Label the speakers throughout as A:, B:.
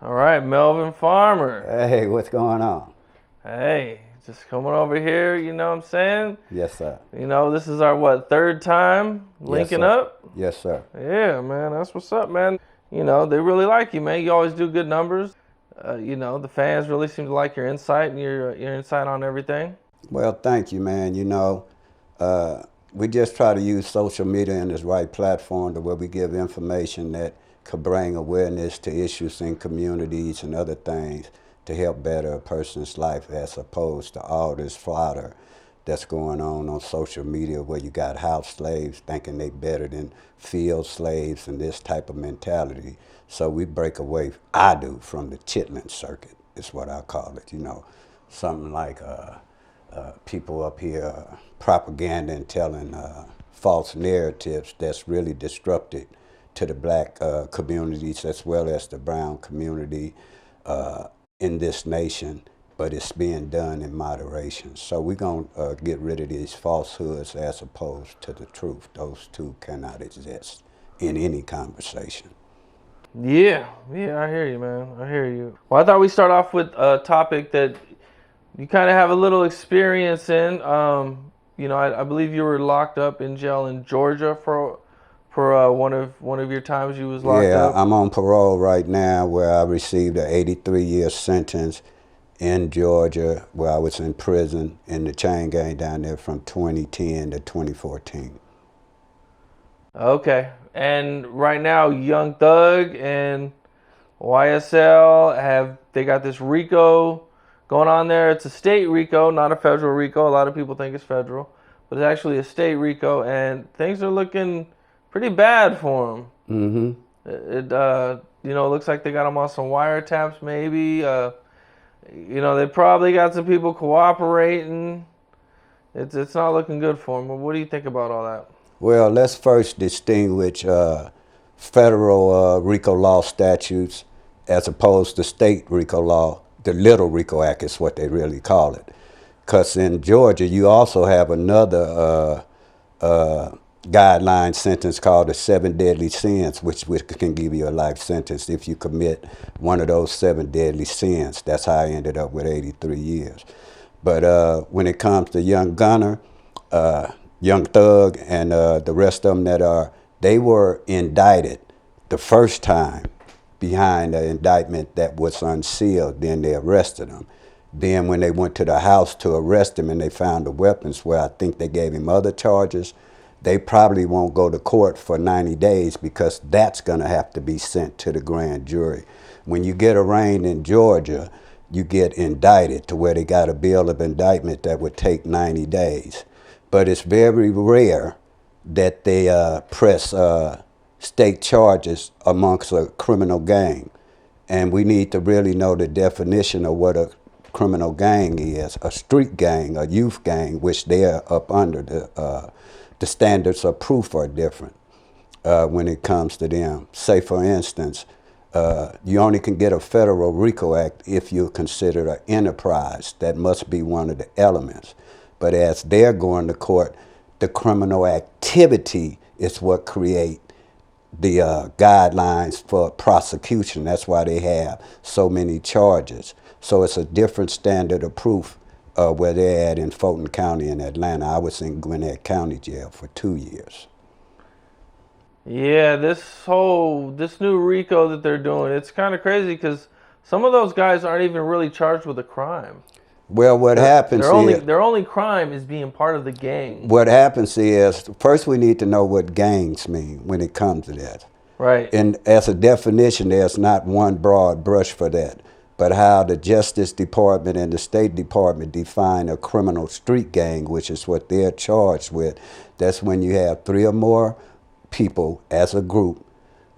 A: All right, Melvin Farmer.
B: Hey, what's going on?
A: Hey, just coming over here, you know what I'm saying?
B: Yes, sir.
A: You know, this is our, third time linking
B: Yes, sir.
A: up?
B: Yes, sir.
A: Yeah, man, that's what's up, man. You know, they really like you, man. You always do good numbers. You know, the fans really seem to like your insight and your insight on everything.
B: Well, thank you, man. We just try to use social media in this right platform to where we give information that could bring awareness to issues in communities and other things to help better a person's life, as opposed to all this fodder that's going on social media, where you got house slaves thinking they better than field slaves and this type of mentality. So we break away, I do, from the chitlin circuit, is what I call it. You know, something like people up here propaganda and telling false narratives that's really disrupted to the black communities as well as the brown community in this nation, but it's being done in moderation. So we're going to get rid of these falsehoods as opposed to the truth. Those two cannot exist in any conversation.
A: Yeah, I hear you, man. I hear you. Well, I thought we'd start off with a topic that you kind of have a little experience in. You know, I believe you were locked up in jail in Georgia for one of your times you was locked up.
B: Yeah, I'm on parole right now, where I received an 83-year sentence in Georgia, where I was in prison in the chain gang down there from 2010 to 2014.
A: Okay, and right now, Young Thug and YSL they got this RICO going on there. It's a state RICO, not a federal RICO. A lot of people think it's federal, but it's actually a state RICO, and things are looking pretty bad for them. You know, it looks like they got them on some wiretaps, maybe. You know, they probably got some people cooperating. It's not looking good for them. What do you think about all that?
B: Well, let's first distinguish federal RICO law statutes as opposed to state RICO law. The Little RICO Act is what they really call it. Because in Georgia, you also have another guideline sentence called the 7 deadly sins, which can give you a life sentence if you commit one of those 7 deadly sins. That's how I ended up with 83 years. But when it comes to Young Gunna, Young Thug, and the rest of them they were indicted the first time behind an indictment that was unsealed. Then they arrested him. Then when they went to the house to arrest him and they found the weapons, where I think they gave him other charges, they probably won't go to court for 90 days because that's going to have to be sent to the grand jury. When you get arraigned in Georgia, you get indicted to where they got a bill of indictment that would take 90 days. But it's very rare that they press state charges amongst a criminal gang. And we need to really know the definition of what a criminal gang is. A street gang, a youth gang, which they're up under. The standards of proof are different when it comes to them. Say, for instance, you only can get a federal RICO Act if you're considered an enterprise. That must be one of the elements. But as they're going to court, the criminal activity is what create the guidelines for prosecution. That's why they have so many charges. So it's a different standard of proof where they're at in Fulton County in Atlanta. I was in Gwinnett County Jail for 2 years.
A: Yeah, this new RICO that they're doing, it's kind of crazy because some of those guys aren't even really charged with a crime.
B: Well, what happens is
A: their only crime is being part of the gang.
B: What happens is, first we need to know what gangs mean when it comes to that.
A: Right.
B: And as a definition, there's not one broad brush for that. But how the Justice Department and the State Department define a criminal street gang, which is what they're charged with, that's when you have 3 or more people as a group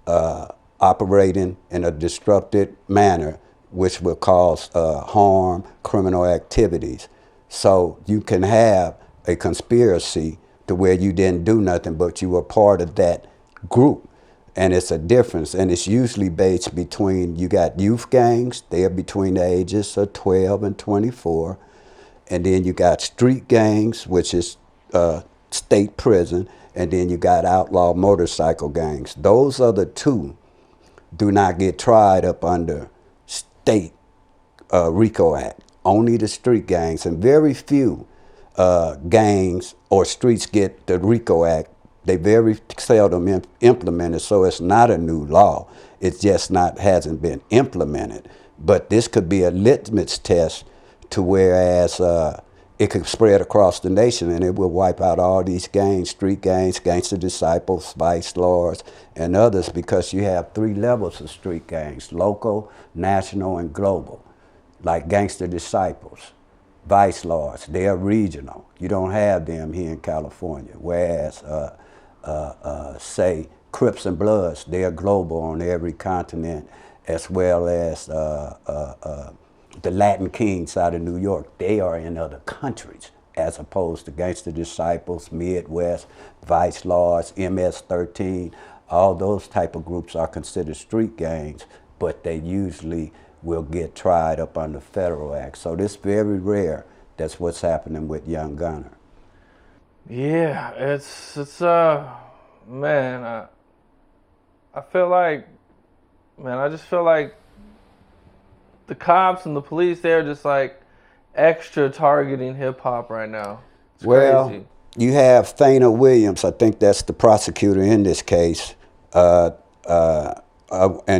B: operating in a disrupted manner, which will cause harm, criminal activities. So you can have a conspiracy to where you didn't do nothing, but you were part of that group. And it's a difference, and it's usually based between, you got youth gangs, they're between the ages of 12 and 24, and then you got street gangs, which is state prison, and then you got outlaw motorcycle gangs. Those other two do not get tried up under state RICO Act, only the street gangs, and very few gangs or streets get the RICO Act. They very seldom implemented, so it's not a new law. It just hasn't been implemented. But this could be a litmus test to whereas it could spread across the nation and it will wipe out all these gangs, street gangs, gangster disciples, vice lords, and others, because you have 3 levels of street gangs: local, national, and global. Like gangster disciples, vice lords, they're regional. You don't have them here in California. Whereas, say, Crips and Bloods, they're global on every continent, as well as the Latin Kings out of New York. They are in other countries, as opposed to gangster disciples, Midwest, vice lords, MS-13. All those type of groups are considered street gangs, but they usually will get tried up under federal act. So this very rare. That's what's happening with young Gunna.
A: Yeah, it's man, I feel like, man, I just feel like the cops and the police, they're just like extra targeting hip hop right now. It's crazy.
B: You have Thana Williams, I think that's the prosecutor in this case, and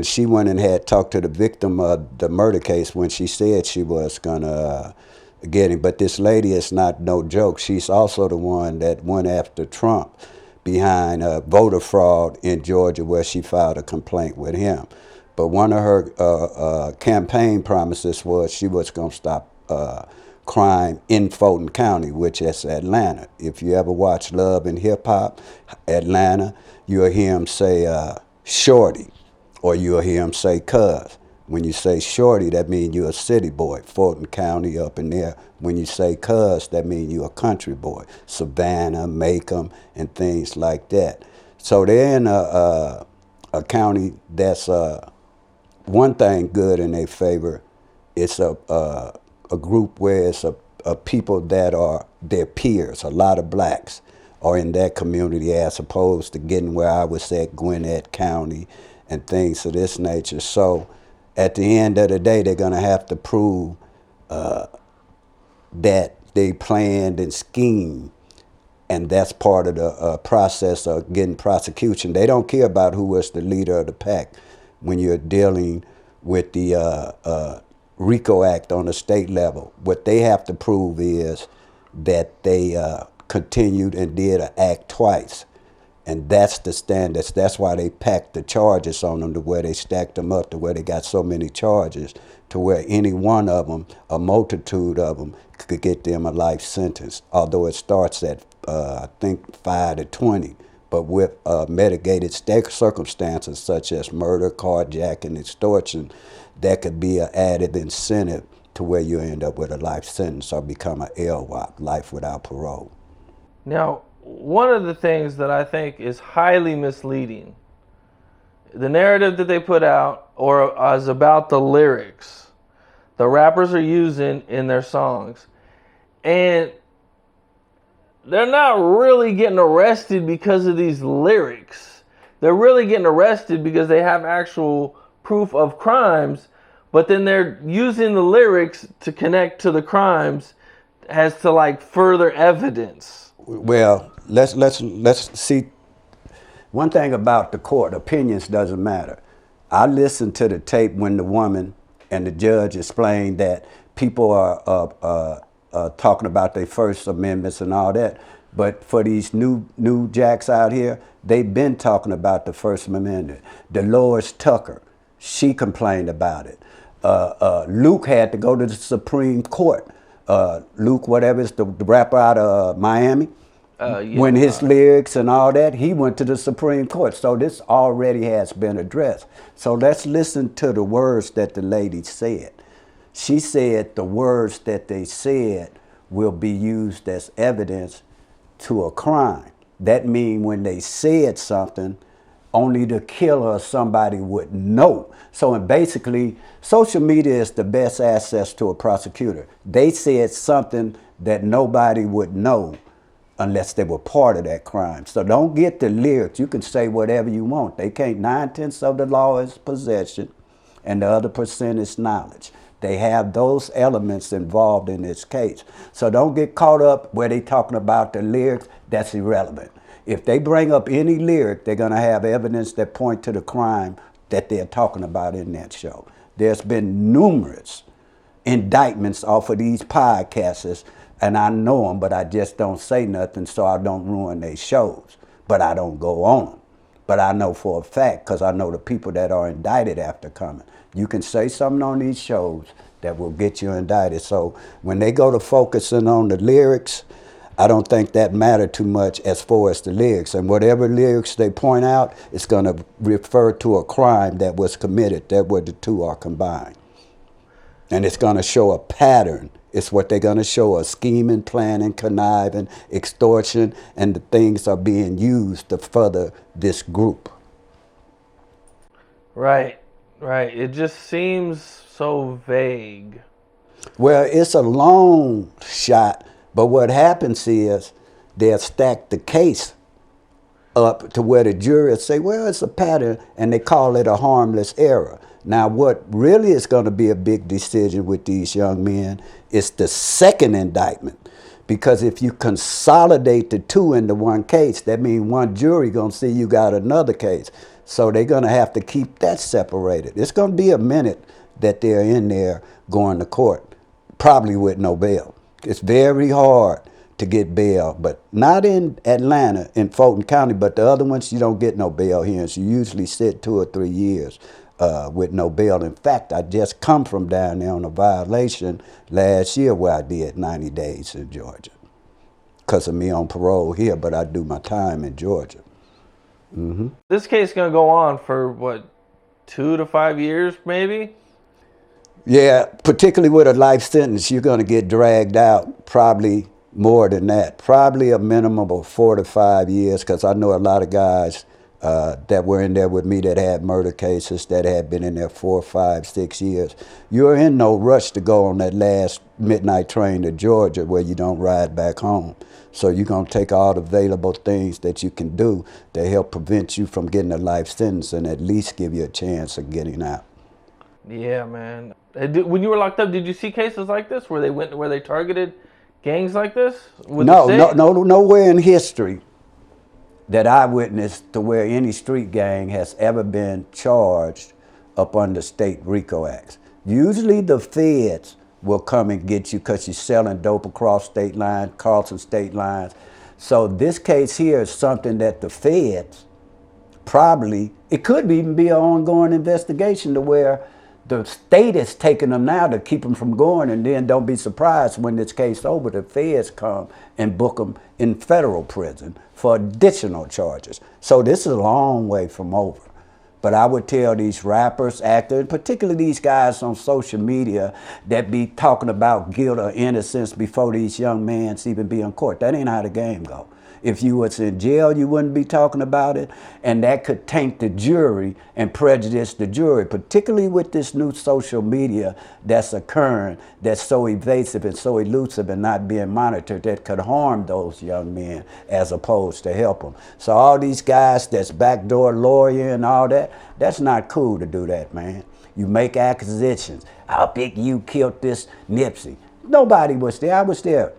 B: she went and had talked to the victim of the murder case when she said she was gonna get him. But this lady is not no joke. She's also the one that went after Trump behind voter fraud in Georgia, where she filed a complaint with him. But one of her campaign promises was she was gonna stop crime in Fulton County, which is Atlanta. If you ever watch Love and Hip Hop, Atlanta, you'll hear him say shorty, or you'll hear him say cuz. When you say shorty, that means you're a city boy, Fulton County up in there. When you say cuz, that means you're a country boy, Savannah, Macomb, and things like that. So they're in a county that's one thing good in their favor. It's a group where it's a people that are their peers. A lot of blacks are in that community, as opposed to getting where I was at, Gwinnett County, and things of this nature. So at the end of the day, they're gonna have to prove that they planned and schemed, and that's part of the process of getting prosecution. They don't care about who was the leader of the pack when you're dealing with the RICO Act on the state level. What they have to prove is that they continued and did an act twice. And that's the standards. That's why they packed the charges on them, to where they stacked them up, to where they got so many charges, to where any one of them, a multitude of them, could get them a life sentence. Although it starts at, I think, 5 to 20. But with mitigated circumstances such as murder, carjacking, extortion, that could be an added incentive to where you end up with a life sentence or become an LWOP, life without parole.
A: Now, one of the things that I think is highly misleading, the narrative that they put out or is about the lyrics the rappers are using in their songs. And they're not really getting arrested because of these lyrics. They're really getting arrested because they have actual proof of crimes, but then they're using the lyrics to connect to the crimes as to like further evidence.
B: Well, let's see. One thing about the court, opinions doesn't matter. I listened to the tape when the woman and the judge explained that people are talking about their First Amendments and all that, but for these new jacks out here, they've been talking about the First Amendment. Dolores Tucker, she complained about it. Luke had to go to the Supreme Court. Luke, whatever, is the rapper out of Miami. When his lyrics and all that, he went to the Supreme Court. So this already has been addressed. So let's listen to the words that the lady said. She said the words that they said will be used as evidence to a crime. That means when they said something, only the killer or somebody would know. So basically, social media is the best access to a prosecutor. They said something that nobody would know unless they were part of that crime. So don't get the lyrics. You can say whatever you want. They can't. 9/10 of the law is possession. and the other percent is knowledge. They have those elements involved in this case. So don't get caught up where they talking about the lyrics. That's irrelevant. If they bring up any lyric, they're going to have evidence that point to the crime that they're talking about in that show. There's been numerous indictments off of these podcasts, and I know them, but I just don't say nothing so I don't ruin their shows. But I don't go on them. But I know for a fact, because I know the people that are indicted after coming. You can say something on these shows that will get you indicted. So when they go to focusing on the lyrics, I don't think that matter too much as far as the lyrics. And whatever lyrics they point out, it's going to refer to a crime that was committed, that where the two are combined. And it's going to show a pattern. It's what they're going to show, a scheming, planning, conniving, extortion, and the things are being used to further this group.
A: Right, right. It just seems so vague.
B: Well, it's a long shot, but what happens is they'll stack the case up to where the jury will say, well, it's a pattern, and they call it a harmless error. Now, what really is going to be a big decision with these young men is the second indictment. Because if you consolidate the two into one case, that means one jury going to see you got another case. So they're going to have to keep that separated. It's going to be a minute that they're in there going to court, probably with no bail. It's very hard to get bail, but not in Atlanta, in Fulton County, but the other ones, you don't get no bail hearings. You usually sit 2 or 3 years with no bail. In fact, I just come from down there on a violation last year where I did 90 days in Georgia because of me on parole here, but I do my time in Georgia. Mm-hmm.
A: This case is going to go on for, what, 2 to 5 years, maybe?
B: Yeah, particularly with a life sentence, you're going to get dragged out probably more than that. Probably a minimum of 4 to 5 years, because I know a lot of guys that were in there with me that had murder cases that had been in there 4, 5, 6 years. You're in no rush to go on that last midnight train to Georgia where you don't ride back home. So you're going to take all the available things that you can do to help prevent you from getting a life sentence and at least give you a chance of getting out.
A: Yeah, man. When you were locked up, did you see cases like this where they targeted gangs like this?
B: Nowhere in history that I witnessed to where any street gang has ever been charged up under state RICO acts. Usually the feds will come and get you because you're selling dope across state lines, Charleston state lines. So this case here is something that the feds probably, it could even be an ongoing investigation to where the state is taking them now to keep them from going, and then don't be surprised when this case is over, the feds come and book them in federal prison for additional charges. So this is a long way from over. But I would tell these rappers, actors, particularly these guys on social media that be talking about guilt or innocence before these young men even be in court. That ain't how the game go. If you was in jail, you wouldn't be talking about it, and that could taint the jury and prejudice the jury, particularly with this new social media that's occurring, that's so evasive and so elusive and not being monitored, that could harm those young men as opposed to help them. So all these guys that's backdoor lawyer and all that, that's not cool to do that, man. You make accusations. I think you killed this Nipsey. Nobody was there. I was there.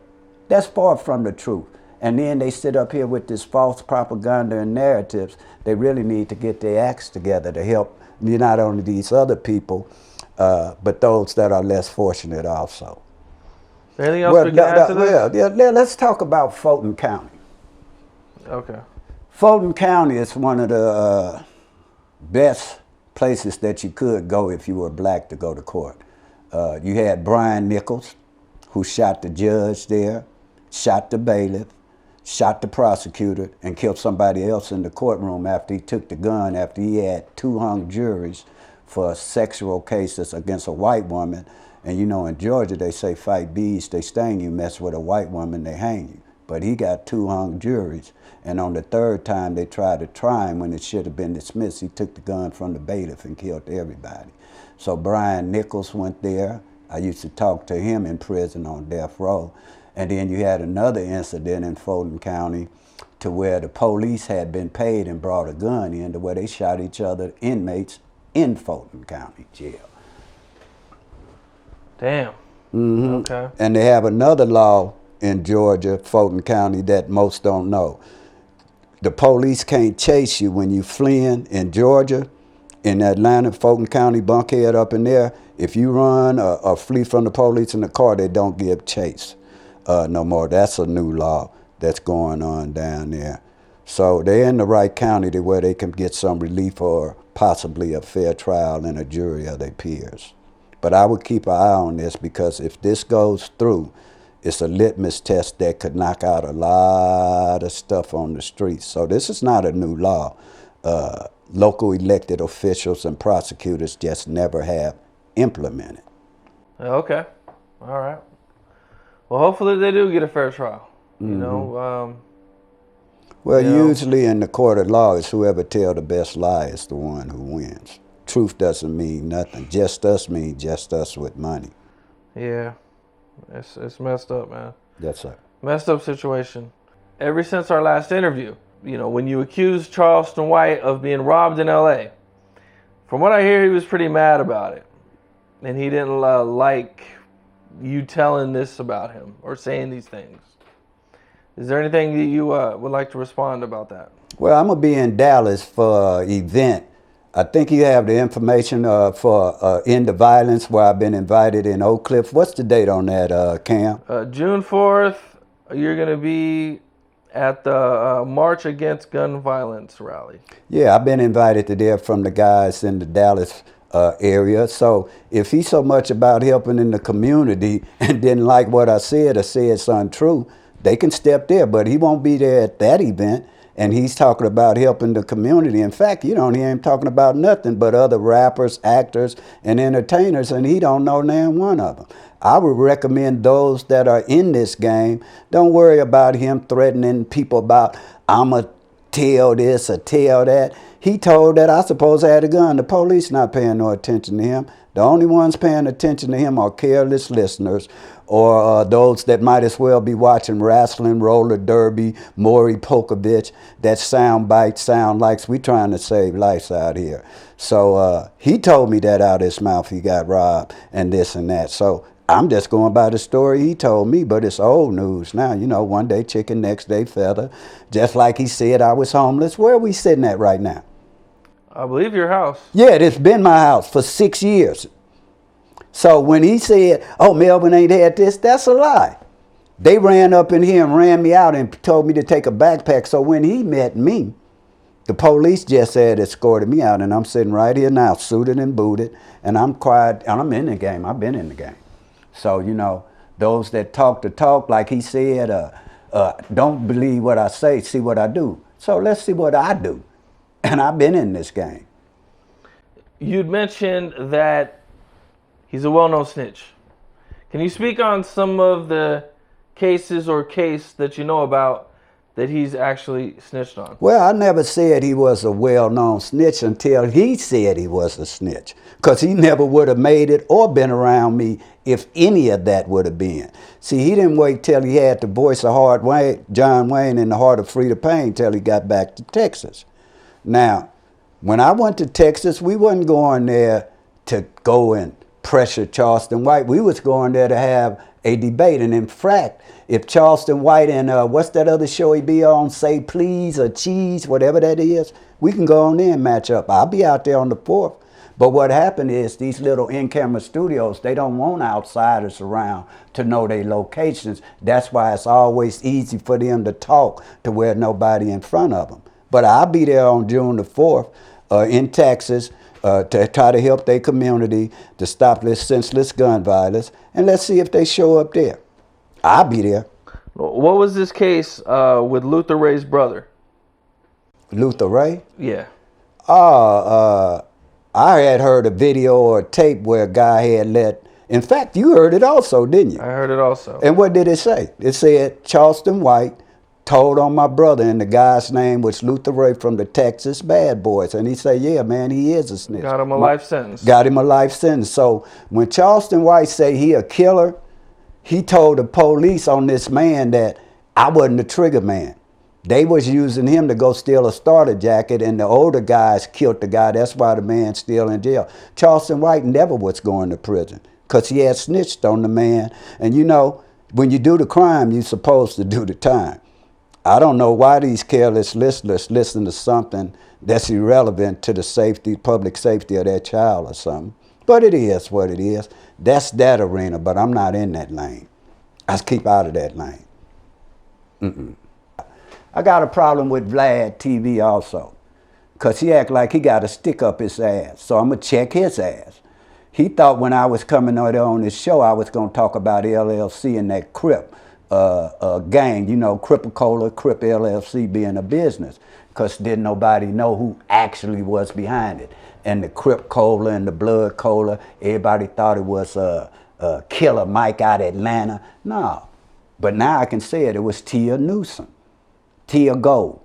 B: That's far from the truth. And then they sit up here with this false propaganda and narratives. They really need to get their acts together to help not only these other people, but those that are less fortunate also.
A: Anything else we can add to this?
B: Yeah, let's talk about Fulton County.
A: Okay.
B: Fulton County is one of the best places that you could go if you were black to go to court. You had Brian Nichols, who shot the judge there, shot the bailiff, shot the prosecutor, and killed somebody else in the courtroom after he took the gun, after he had 2 hung juries for sexual cases against a white woman. And you know, in Georgia, they say fight bees, they sting you, mess with a white woman, they hang you. But he got 2 hung juries, and on the 3rd time they tried to try him when it should have been dismissed, he took the gun from the bailiff and killed everybody. So Brian Nichols went there. I used to talk to him in prison on death row. And then you had another incident in Fulton County to where the police had been paid and brought a gun in to where they shot each other, inmates, in Fulton County Jail.
A: Damn.
B: Mm-hmm.
A: Okay.
B: And they have another law in Georgia, Fulton County, that most don't know. The police can't chase you when you fleeing in Georgia, in Atlanta, Fulton County, Bunkhead up in there. If you run or flee from the police in the car, they don't give chase no more. That's a new law that's going on down there. So they're in the right county to where they can get some relief or possibly a fair trial and a jury of their peers. But I would keep an eye on this, because if this goes through, it's a litmus test that could knock out a lot of stuff on the streets. So this is not a new law. Local elected officials and prosecutors just never have implemented.
A: Okay. All right. Well, hopefully they do get a fair trial. You know.
B: Well,
A: you know,
B: usually in the court of law, it's whoever tell the best lie is the one who wins. Truth doesn't mean nothing. Just us means just us with money.
A: Yeah. It's messed up, man.
B: That's right.
A: Messed up situation. Ever since our last interview, you know, when you accused Charleston White of being robbed in L.A., from what I hear, he was pretty mad about it. And he didn't like you telling this about him or saying these things. Is there anything that you would like to respond about that?
B: Well, I'm going to be in Dallas for an event. I think you have the information for End of Violence, where I've been invited in Oak Cliff. What's the date on that, Cam?
A: June 4th, you're going to be at the March Against Gun Violence rally.
B: Yeah, I've been invited to there from the guys in the Dallas area. So if he's so much about helping in the community and didn't like what I said or said something true, they can step there. But he won't be there at that event. And he's talking about helping the community. In fact, you don't hear him talking about nothing but other rappers, actors, and entertainers, and he don't know none one of them. I would recommend those that are in this game, don't worry about him threatening people about, I'ma tell this or tell that. He told that I suppose I had a gun. The police not paying no attention to him. The only ones paying attention to him are careless listeners, or those that might as well be watching wrestling, roller derby, Maury Pokovich, that sound bites, sound likes. We trying to save lives out here. So he told me that out of his mouth he got robbed and this and that. So I'm just going by the story he told me, but it's old news now. You know, one day chicken, next day feather. Just like he said I was homeless. Where are we sitting at right now?
A: I believe your house.
B: Yeah, it's been my house for 6 years. So when he said, oh, Melvin ain't had this, that's a lie. They ran up in here and ran me out and told me to take a backpack. So when he met me, the police just had escorted me out, and I'm sitting right here now, suited and booted, and I'm quiet, and I'm in the game. I've been in the game. So, you know, those that talk the talk, like he said, don't believe what I say, see what I do. So let's see what I do. And I've been in this game.
A: You'd mentioned that he's a well-known snitch. Can you speak on some of the cases or case that you know about that he's actually snitched on?
B: Well, I never said he was a well-known snitch until he said he was a snitch, because he never would have made it or been around me if any of that would have been. See, he didn't wait till he had the voice of John Wayne in the heart of Freda Payne till he got back to Texas. Now, when I went to Texas, we wasn't going there to go and pressure Charleston White. We was going there to have a debate. And in fact, if Charleston White and what's that other show he be on, Say Please or Cheese, whatever that is, we can go on there and match up. I'll be out there on the 4th. But what happened is these little in-camera studios, they don't want outsiders around to know their locations. That's why it's always easy for them to talk to where nobody in front of them. But I'll be there on June the 4th in Texas to try to help their community to stop this senseless gun violence. And let's see if they show up there. I'll be there.
A: What was this case with Luther Ray's brother?
B: Luther Ray?
A: Yeah.
B: I had heard a video or a tape where a guy had in fact, you heard it also, didn't you?
A: I heard it also.
B: And what did it say? It said Charleston White told on my brother, and the guy's name was Luther Ray from the Texas Bad Boys. And he said, yeah, man, he is a snitch.
A: Got him a life sentence.
B: Got him a life sentence. So when Charleston White say he a killer, he told the police on this man that I wasn't the trigger man. They was using him to go steal a starter jacket, and the older guys killed the guy. That's why the man's still in jail. Charleston White never was going to prison because he had snitched on the man. And you know, when you do the crime, you're supposed to do the time. I don't know why these careless listeners listen to something that's irrelevant to the safety, public safety of their child or something. But it is what it is. That's that arena, but I'm not in that lane. I keep out of that lane. I got a problem with Vlad TV also, because he act like he got a stick up his ass, so I'm going to check his ass. He thought when I was coming on this show, I was going to talk about LLC and that Crip gang, you know, Cripacola, Crip LLC being a business, because didn't nobody know who actually was behind it. And the Crip Cola and the Blood Cola, everybody thought it was Killer Mike out of Atlanta. No, but now I can say it was Tia Newsom. Tia Gold,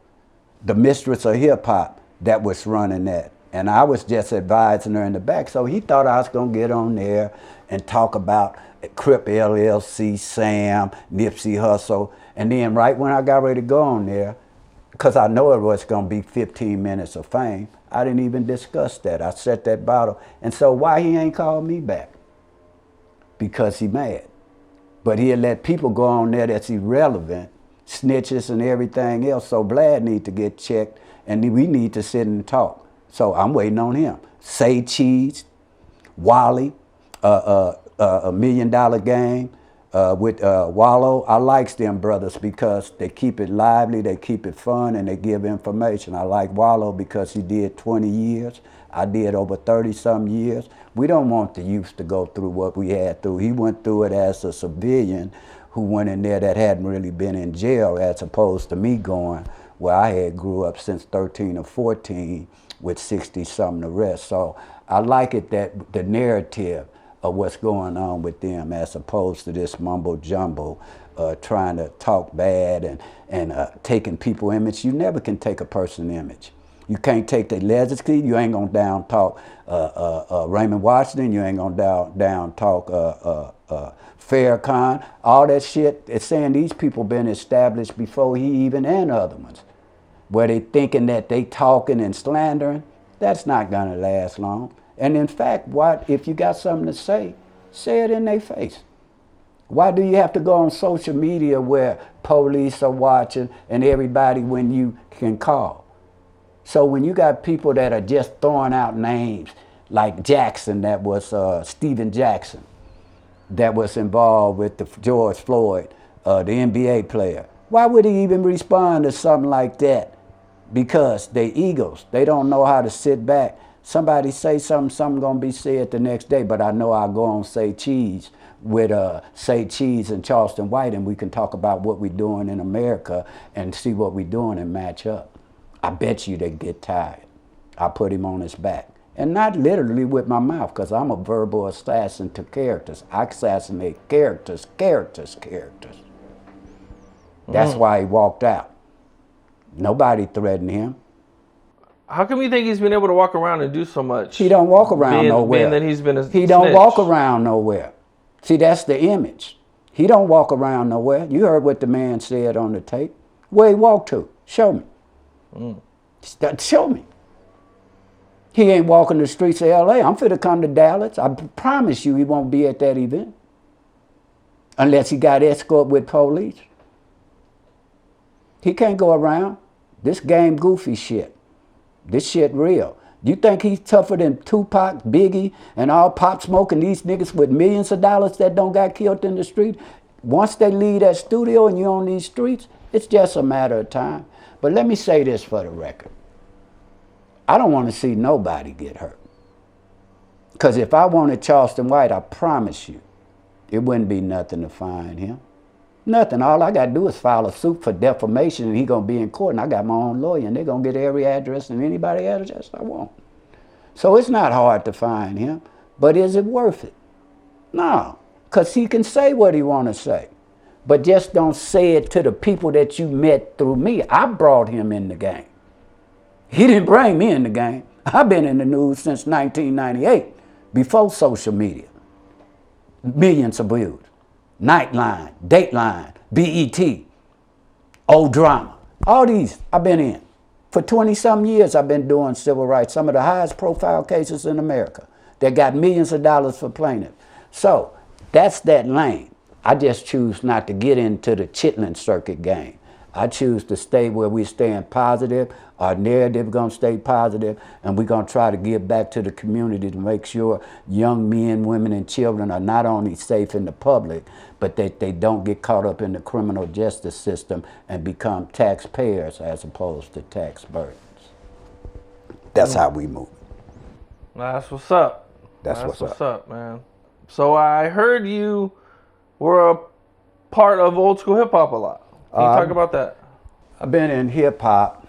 B: the mistress of hip hop, that was running that. And I was just advising her in the back. So he thought I was going to get on there and talk about Crip LLC, Sam, Nipsey Hussle. And then right when I got ready to go on there, because I know it was going to be 15 minutes of fame, I didn't even discuss that. I set that bottle. And so why he ain't called me back? Because he mad. But he'll let people go on there that's irrelevant, snitches and everything else. So Vlad need to get checked, and we need to sit and talk. So I'm waiting on him. Say Cheese, Wally, $1 Million Game with Wallow. I like them brothers because they keep it lively, they keep it fun, and they give information. I like Wallow because he did 20 years. I did over 30-some years. We don't want the youth to go through what we had through. He went through it as a civilian who went in there that hadn't really been in jail, as opposed to me going where I had grew up since 13 or 14 with 60-something arrests. So I like it that the narrative of what's going on with them, as opposed to this mumbo jumbo, trying to talk bad and taking people's image. You never can take a person's image. You can't take the legacy. You ain't gonna down talk Raymond Washington. You ain't gonna down talk Farrakhan. All that shit. It's saying these people been established before he even and other ones, where they thinking that they talking and slandering. That's not gonna last long. And in fact, what if you got something to say it in their face. Why do you have to go on social media where police are watching and everybody when you can call? So when you got people that are just throwing out names, like Jackson, that was Steven Jackson, that was involved with the George Floyd, the NBA player. Why would he even respond to something like that? Because they egos. They don't know how to sit back. Somebody say something gonna be said the next day, but I know I'll go on Say Cheese with Say Cheese and Charleston White, and we can talk about what we're doing in America and see what we're doing and match up. I bet you they get tired. I put him on his back. And not literally with my mouth, because I'm a verbal assassin to characters. I assassinate characters. That's why he walked out. Nobody threatened him.
A: How come you think he's been able to walk around and do so much?
B: He don't walk around nowhere.
A: Being that he's been a
B: He don't walk around nowhere. See, that's the image. He don't walk around nowhere. You heard what the man said on the tape. Where he walked to? Show me. Show me. He ain't walking the streets of LA. I'm finna come to Dallas. I promise you he won't be at that event. Unless he got escort with police. He can't go around. This game goofy shit. This shit real. You think he's tougher than Tupac, Biggie, and all Pop Smoke and these niggas with millions of dollars that don't got killed in the street? Once they leave that studio and you're on these streets, it's just a matter of time. But let me say this for the record. I don't want to see nobody get hurt. Because if I wanted Charleston White, I promise you, it wouldn't be nothing to find him. Nothing. All I got to do is file a suit for defamation and he going to be in court, and I got my own lawyer, and they're going to get every address and anybody address I want. So it's not hard to find him, but is it worth it? No, because he can say what he want to say, but just don't say it to the people that you met through me. I brought him in the game. He didn't bring me in the game. I've been in the news since 1998, before social media. Millions of views. Nightline, Dateline, BET, Old Drama. All these I've been in. For 20-some years, I've been doing civil rights, some of the highest profile cases in America that got millions of dollars for plaintiffs. So that's that lane. I just choose not to get into the chitlin circuit game. I choose to stay where we staying positive. Our narrative gonna stay positive, and we're gonna try to give back to the community to make sure young men, women, and children are not only safe in the public, but that they don't get caught up in the criminal justice system and become taxpayers as opposed to tax burdens. That's how we move.
A: That's what's up.
B: That's what's up,
A: man. So I heard you were a part of old school hip hop a lot. Can you talk about that?
B: I've been in hip hop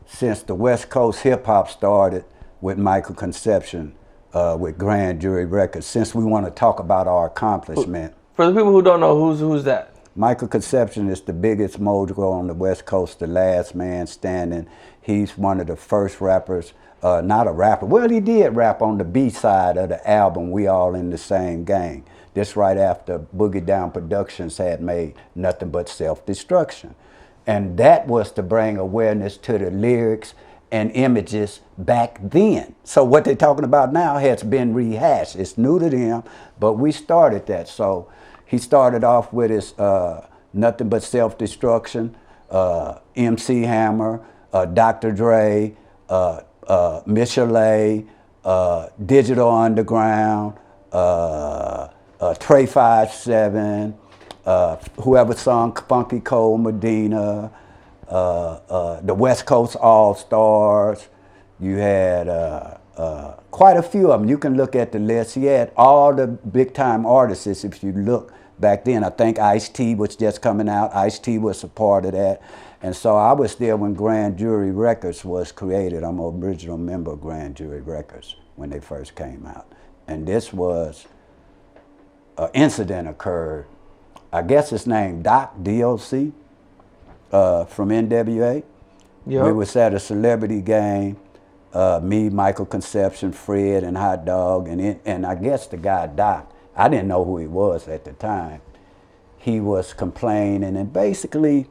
B: since the West Coast hip hop started with Michael Conception, with Grand Jury Records, since we want to talk about our accomplishment.
A: For the people who don't know, who's that?
B: Michael Conception is the biggest mogul on the West Coast, the last man standing. He's one of the first rappers, not a rapper. Well, he did rap on the B side of the album, We All in the Same Gang. This right after Boogie Down Productions had made Nothing But Self-Destruction. And that was to bring awareness to the lyrics and images back then. So what they're talking about now has been rehashed. It's new to them, but we started that. So he started off with his Nothing But Self-Destruction, MC Hammer, Dr. Dre, Michelet, Digital Underground, Trey 5-7, whoever sung Funky Cold Medina, the West Coast All-Stars. You had quite a few of them. You can look at the list. He had all the big-time artists, if you look back then. I think Ice-T was just coming out. Ice-T was a part of that. And so I was there when Grand Jury Records was created. I'm an original member of Grand Jury Records when they first came out. And this was an incident occurred. I guess his name Doc, D-O-C, from NWA. Yep. We was at a celebrity game, me, Michael Conception, Fred, and Hot Dog, and I guess the guy Doc, I didn't know who he was at the time. He was complaining and basically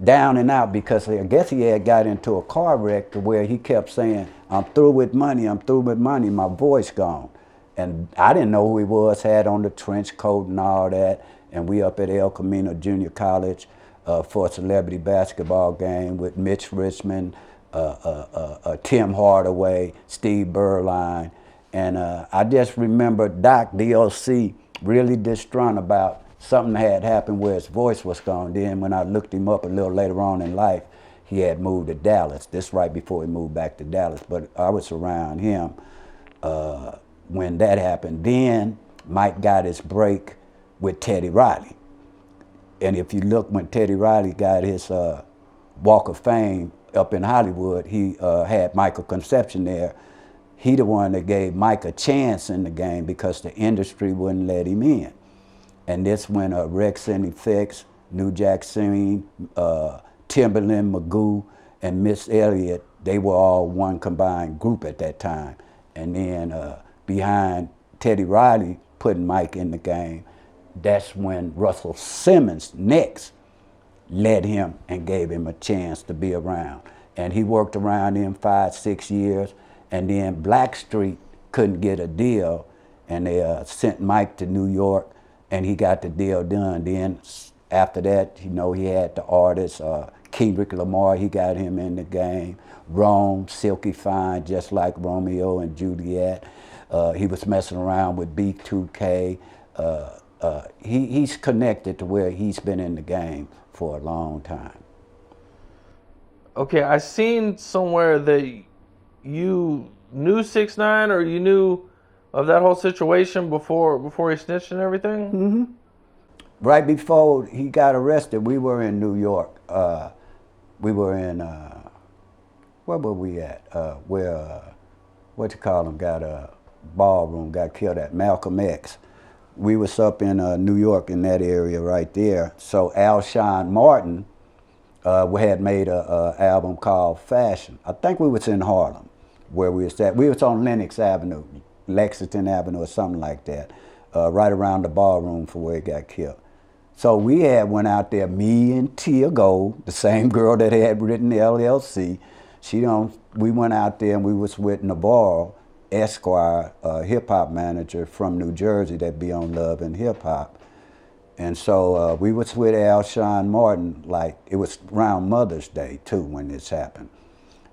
B: down and out because I guess he had got into a car wreck to where he kept saying, I'm through with money, my voice gone. And I didn't know who he was, had on the trench coat and all that. And we up at El Camino Junior College for a celebrity basketball game with Mitch Richmond, Tim Hardaway, Steve Berline. And I just remember Doc, D.O.C., really distraught about something had happened where his voice was gone. Then when I looked him up a little later on in life, he had moved to Dallas. This right before he moved back to Dallas. But I was around him when that happened. Then Mike got his break with Teddy Riley. And if you look, when Teddy Riley got his Walk of Fame up in Hollywood, he had Michael Conception there. He the one that gave Mike a chance in the game because the industry wouldn't let him in. And this when Rex and Effects, New Jack Swing, Timberland, Magoo, and Miss Elliott, they were all one combined group at that time. And then behind Teddy Riley putting Mike in the game, that's when Russell Simmons next led him and gave him a chance to be around. And he worked around him 5-6 years, and then Blackstreet couldn't get a deal, and they sent Mike to New York, and he got the deal done. Then after that, you know, he had the artists, Kendrick Lamar, he got him in the game. Rome, Silky Fine, just like Romeo and Juliet. He was messing around with B2K. He's connected to where he's been in the game for a long time.
A: Okay, I seen somewhere that you knew 6ix9ine, or you knew of that whole situation before he snitched and everything?
B: Mm-hmm. Right before he got arrested, we were in New York. We were in, where were we at? Where, got a ballroom, got killed at, Malcolm X. We was up in New York in that area right there. So Alshon Martin had made a album called Fashion. I think we was in Harlem where we was at. We was on Lenox Avenue, Lexington Avenue or something like that, right around the ballroom for where he got killed. So we went out there, me and Tia Gold, the same girl that had written the LLC. We went out there and we was with Navarro Esquire, a hip hop manager from New Jersey that be on Love and Hip Hop. And so we was with Alshon Martin, like it was around Mother's Day too when this happened.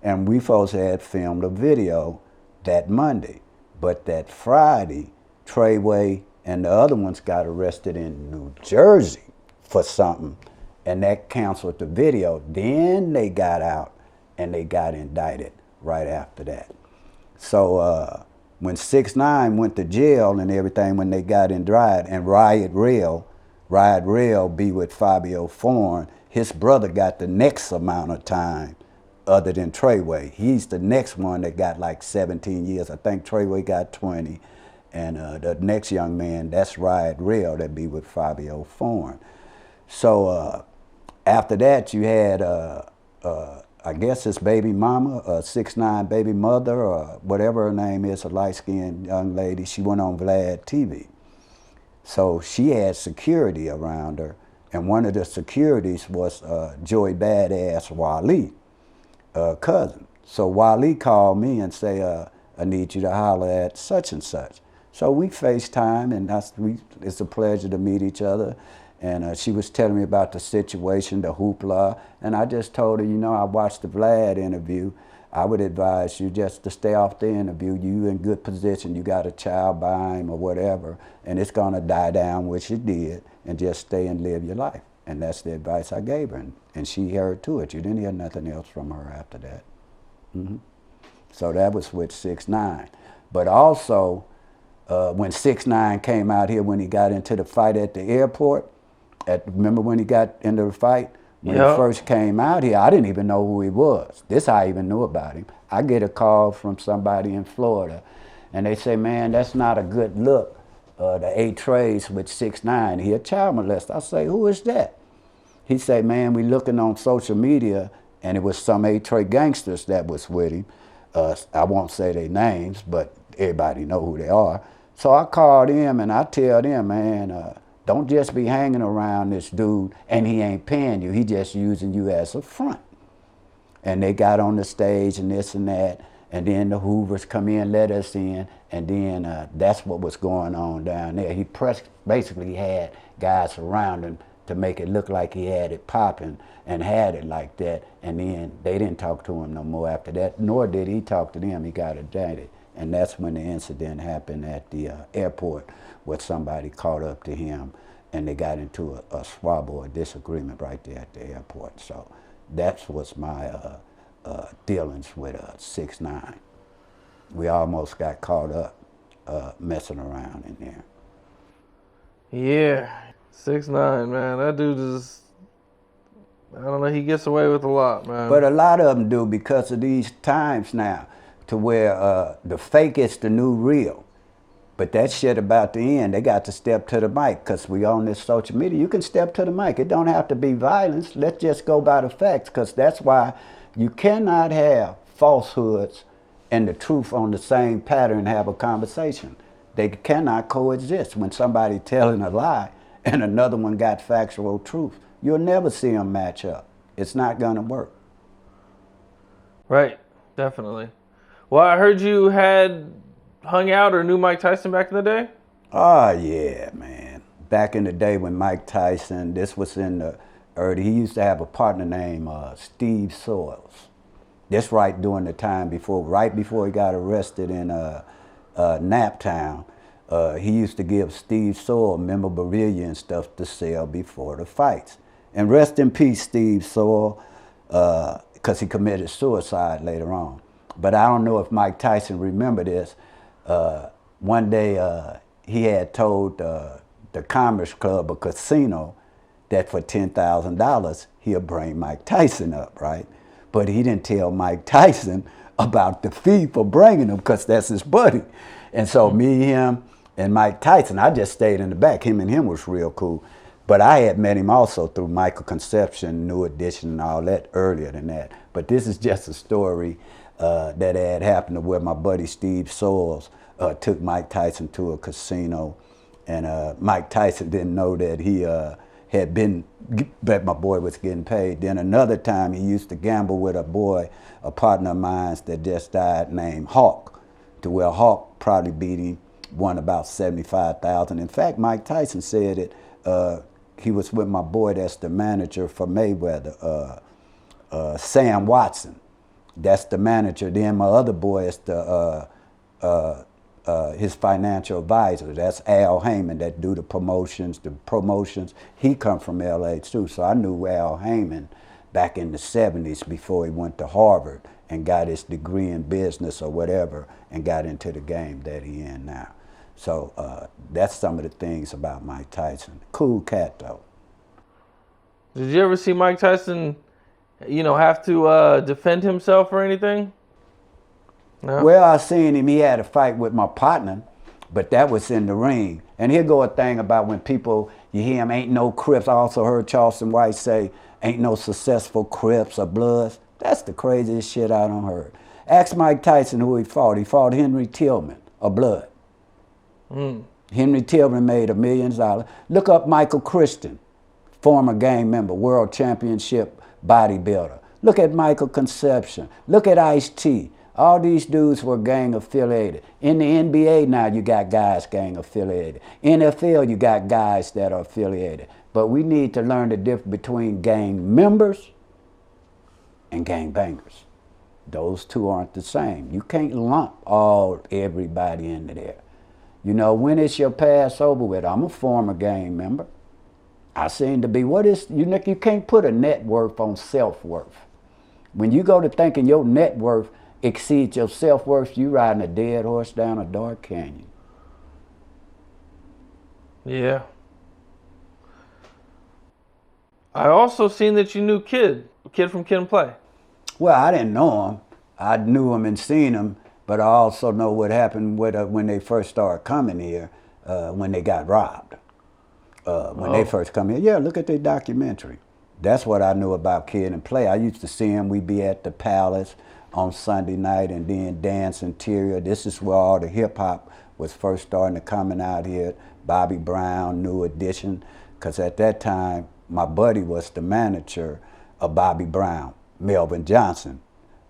B: And we folks had filmed a video that Monday. But that Friday, Treyway and the other ones got arrested in New Jersey for something, and that canceled the video. Then they got out and they got indicted right after that. So when 6ix9ine went to jail and everything, when they got indicted, and Riot Rail be with Fabio Foreign, his brother got the next amount of time other than Treyway. He's the next one that got like 17 years. I think Treyway got 20. And the next young man, that's Riot Rail, that be with Fabio Foreign. So after that, you had, I guess his baby mama, 6ix9ine baby mother, or whatever her name is, a light-skinned young lady. She went on Vlad TV. So she had security around her. And one of the securities was Joey Badass Wale, cousin. So Wale called me and say, I need you to holler at such and such. So we FaceTime, and it's a pleasure to meet each other. And she was telling me about the situation, the hoopla, and I just told her, you know, I watched the Vlad interview. I would advise you just to stay off the interview. You in good position, you got a child by him or whatever, and it's gonna die down, which it did, and just stay and live your life. And that's the advice I gave her, and she heard to it. You didn't hear nothing else from her after that. So that was with 6ix9ine. But also, when 6ix9ine came out here, when he got into the fight at the airport, remember when he got into the fight? When he first came out here, I didn't even know who he was. This I even knew about him. I get a call from somebody in Florida, and they say, man, that's not a good look, the 8 trays with 6ix9ine. He a child molester. I say, who is that? He say, man, we looking on social media, and it was some 8 tray gangsters that was with him. I won't say their names, but everybody know who they are. So I called him, and I tell them, man, don't just be hanging around this dude and he ain't paying you. He just using you as a front. And they got on the stage and this and that. And then the Hoovers come in, let us in. And then that's what was going on down there. He basically had guys around him to make it look like he had it popping and had it like that. And then they didn't talk to him no more after that, nor did he talk to them. He got indicted. And that's when the incident happened at the airport, where somebody caught up to him and they got into a squabble or disagreement right there at the airport. So that was my dealings with 6ix9ine. We almost got caught up messing around in there.
A: Yeah, 6ix9ine, man, that dude is, I don't know, he gets away with a lot, man.
B: But a lot of them do because of these times now, to where the fake is the new real. But that shit about the end, they got to step to the mic, because we on this social media. You can step to the mic. It don't have to be violence. Let's just go by the facts, because that's why you cannot have falsehoods and the truth on the same pattern and have a conversation. They cannot coexist. When somebody telling a lie and another one got factual truth, you'll never see them match up. It's not gonna work.
A: Right, definitely. Well, I heard you had hung out or knew Mike Tyson back in the day?
B: Oh, yeah, man. Back in the day when Mike Tyson, this was in the early, he used to have a partner named Steve Soils. This right during the time before, right before he got arrested in Naptown. He used to give Steve Soil memorabilia and stuff to sell before the fights. And rest in peace, Steve Soil, because he committed suicide later on. But I don't know if Mike Tyson remembered this. One day he had told the Commerce Club, a casino, that for $10,000 he'll bring Mike Tyson up, right? But he didn't tell Mike Tyson about the fee for bringing him, because that's his buddy. And so me, him, and Mike Tyson, I just stayed in the back. Him and him was real cool. But I had met him also through Michael Conception, New Edition, and all that earlier than that. But this is just a story that had happened to where my buddy Steve Soils took Mike Tyson to a casino, and Mike Tyson didn't know that had been, that my boy was getting paid. Then another time he used to gamble with a boy, a partner of mine that just died named Hawk, to where Hawk probably beat him, won about 75,000. In fact, Mike Tyson said it, he was with my boy that's the manager for Mayweather, Sam Watson. That's the manager. Then my other boy is the his financial advisor. That's Al Heyman that do the promotions. He come from LA too, so I knew Al Heyman back in the 70s before he went to Harvard and got his degree in business or whatever and got into the game that he in now. So that's some of the things about Mike Tyson. Cool cat though.
A: Did you ever see Mike Tyson, have to defend himself or anything? No?
B: Well, I seen him. He had a fight with my partner, but that was in the ring. And here go a thing about when people, you hear him, ain't no Crips. I also heard Charleston White say, ain't no successful Crips or Bloods. That's the craziest shit I done heard. Ask Mike Tyson who he fought. He fought Henry Tillman, a Blood. Henry Tillman made $1 million. Look up Michael Christian, former gang member, world championship bodybuilder. Look at Michael Conception. Look at Ice-T. All these dudes were gang affiliated. In the NBA now, you got guys gang affiliated. NFL, you got guys that are affiliated. But we need to learn the difference between gang members and gang bangers. Those two aren't the same. You can't lump everybody into there. When it's your past over with, I'm a former gang member. I seem to be, you can't put a net worth on self-worth. When you go to thinking your net worth exceeds your self-worth, you riding a dead horse down a dark canyon.
A: Yeah. I also seen that you knew Kid from Kid and Play.
B: Well, I didn't know him. I knew him and seen him, but I also know what happened with when they first started coming here, when they got robbed. When they first come here. Yeah, look at their documentary. That's what I knew about Kid and Play. I used to see him. We'd be at the Palace on Sunday night and then Dance Interior. This is where all the hip hop was first starting to coming out here. Bobby Brown, New Edition, because at that time, my buddy was the manager of Bobby Brown. Melvin Johnson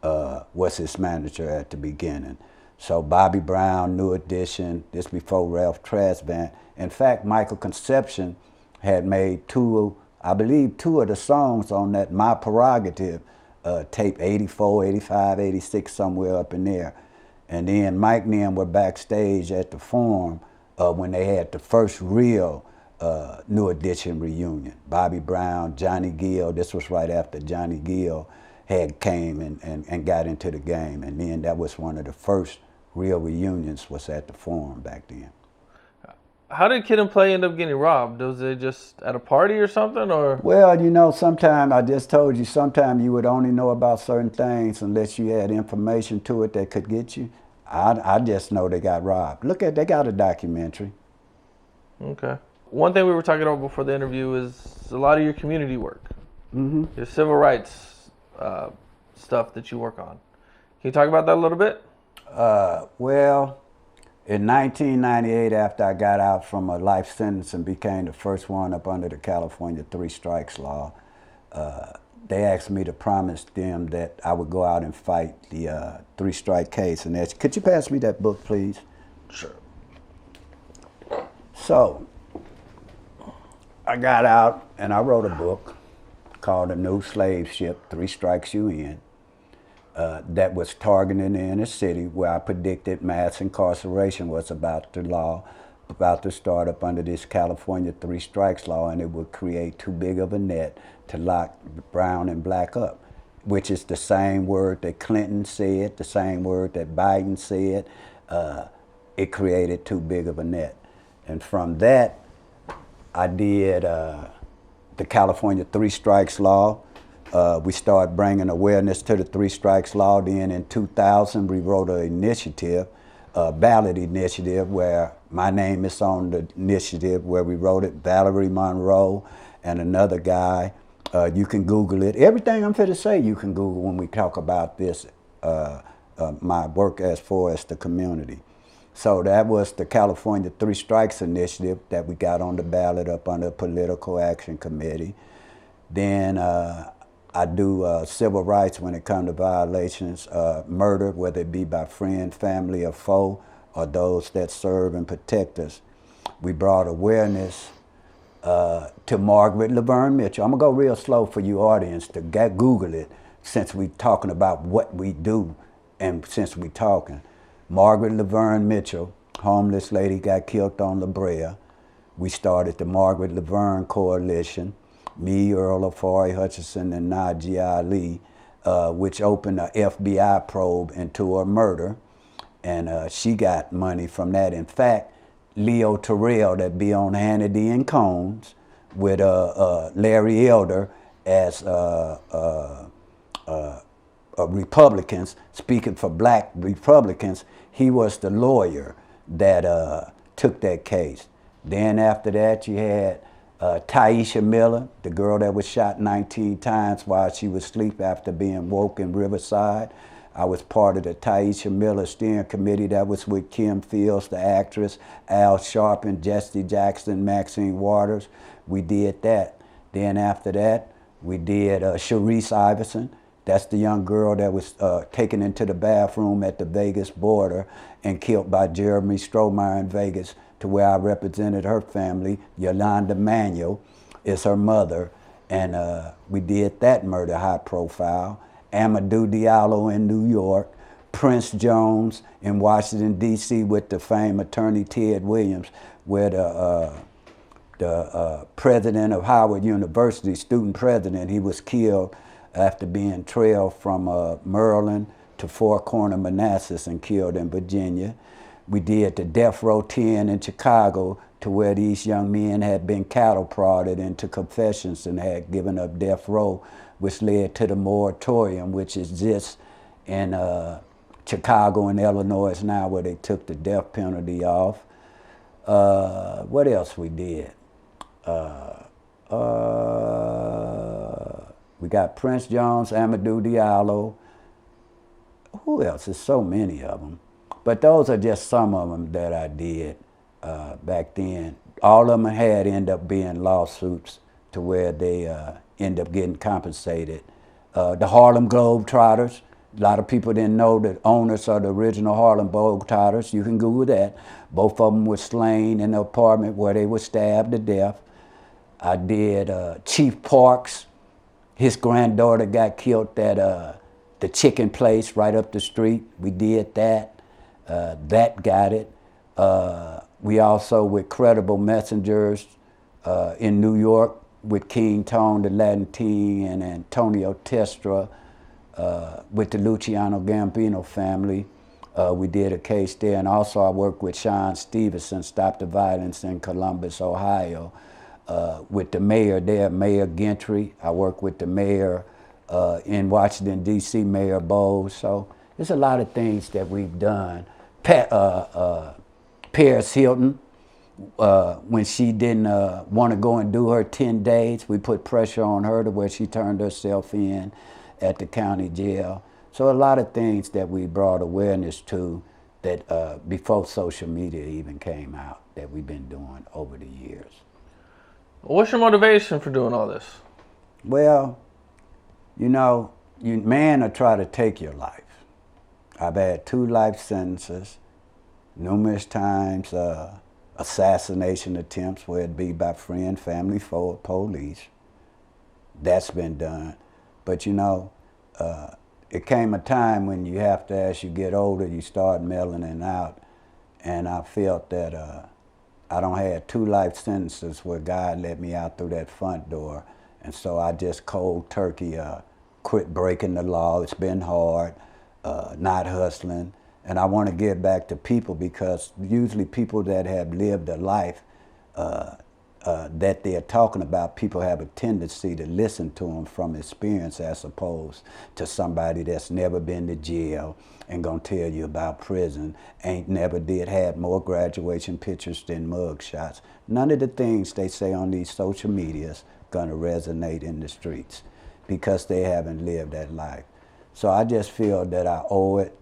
B: was his manager at the beginning. So Bobby Brown, New Edition, this before Ralph Tresvant. In fact, Michael Conception had made two of the songs on that My Prerogative tape, 84, 85, 86, somewhere up in there. And then Mike and them were backstage at the Forum when they had the first real New Edition reunion. Bobby Brown, Johnny Gill, this was right after Johnny Gill had came and got into the game. And then that was one of the first real reunions was at the Forum back then.
A: How did Kid and Play end up getting robbed? Was it just at a party or something, or?
B: Well, sometimes, I just told you, sometimes you would only know about certain things unless you had information to it that could get you. I just know they got robbed. They got a documentary.
A: Okay. One thing we were talking about before the interview is a lot of your community work. Your civil rights stuff that you work on. Can you talk about that a little bit?
B: Well, in 1998, after I got out from a life sentence and became the first one up under the California 3 strikes law, they asked me to promise them that I would go out and fight the 3 strike case. And could you pass me that book, please?
A: Sure.
B: So, I got out and I wrote a book called The New Slave Ship, 3 Strikes You In. That was targeting the inner city, where I predicted mass incarceration was about to start up under this California 3 strikes law, and it would create too big of a net to lock brown and black up, which is the same word that Clinton said, the same word that Biden said. It created too big of a net. And from that, I did the California 3 strikes law. We started bringing awareness to the 3 strikes law. Then in 2000, we wrote an initiative, a ballot initiative, where my name is on the initiative, where we wrote it, Valerie Monroe and another guy. You can Google it. Everything I'm fit to say, you can Google when we talk about this, my work as far as the community. So that was the California Three Strikes Initiative that we got on the ballot up under Political Action Committee. Then I do civil rights when it comes to violations, murder, whether it be by friend, family, or foe, or those that serve and protect us. We brought awareness to Margaret Laverne Mitchell. I'm gonna go real slow for you audience to Google it, since we talking about what we do, and since we talking. Margaret Laverne Mitchell, homeless lady, got killed on La Brea. We started the Margaret Laverne Coalition, me, Earl Afari Hutchinson, and Najee Ali, which opened an FBI probe into her murder, and she got money from that. In fact, Leo Terrell, that be on Hannity and Combs, with Larry Elder as Republicans, speaking for black Republicans, he was the lawyer that took that case. Then after that, you had Tyisha Miller, the girl that was shot 19 times while she was asleep after being woke in Riverside. I was part of the Tyisha Miller steering committee that was with Kim Fields, the actress, Al Sharpton, Jesse Jackson, Maxine Waters. We did that. Then after that, we did Sharice Iverson. That's the young girl that was taken into the bathroom at the Vegas border and killed by Jeremy Strohmeyer in Vegas, to where I represented her family. Yolanda Manuel is her mother, and we did that murder high profile. Amadou Diallo in New York, Prince Jones in Washington, D.C. with the famed attorney Ted Williams, where the president of Howard University, student president, he was killed after being trailed from Maryland to Four Corner Manassas and killed in Virginia. We did the Death Row 10 in Chicago, to where these young men had been cattle prodded into confessions and had given up death row, which led to the moratorium, which exists in Chicago and Illinois now, where they took the death penalty off. What else we did? We got Prince Jones, Amadou Diallo. Who else? There's so many of them. But those are just some of them that I did back then. All of them had end up being lawsuits, to where they end up getting compensated. The Harlem Globetrotters, a lot of people didn't know the owners of the original Harlem Globetrotters. You can Google that. Both of them were slain in the apartment where they were stabbed to death. I did Chief Parks. His granddaughter got killed at the chicken place right up the street. We did that. That got it. We also, with Credible Messengers in New York, with King Tone, the Latin King, and Antonio Testra, with the Luciano Gambino family. We did a case there. And also I worked with Sean Stevenson, Stop the Violence in Columbus, Ohio, with the mayor there, Mayor Gentry. I worked with the mayor in Washington, D.C., Mayor Bowles. So there's a lot of things that we've done. Paris Hilton, when she didn't want to go and do her 10 days, we put pressure on her to where she turned herself in at the county jail. So a lot of things that we brought awareness to that before social media even came out, that we've been doing over the years.
A: What's your motivation for doing all this?
B: Well, you know, man will try to take your life. I've had 2 life sentences, numerous times assassination attempts, whether it be by friend, family, foe, or police. That's been done. But you know, it came a time when you have to, as you get older, you start mellowing out. And I felt that I don't have 2 life sentences where God let me out through that front door. And so I just cold turkey quit breaking the law. It's been hard, not hustling. And I want to give back to people, because usually people that have lived a life that they're talking about, people have a tendency to listen to them from experience, as opposed to somebody that's never been to jail and gonna tell you about prison, ain't never did, had more graduation pictures than mug shots. None of the things they say on these social medias gonna resonate in the streets, because they haven't lived that life. So I just feel that I owe it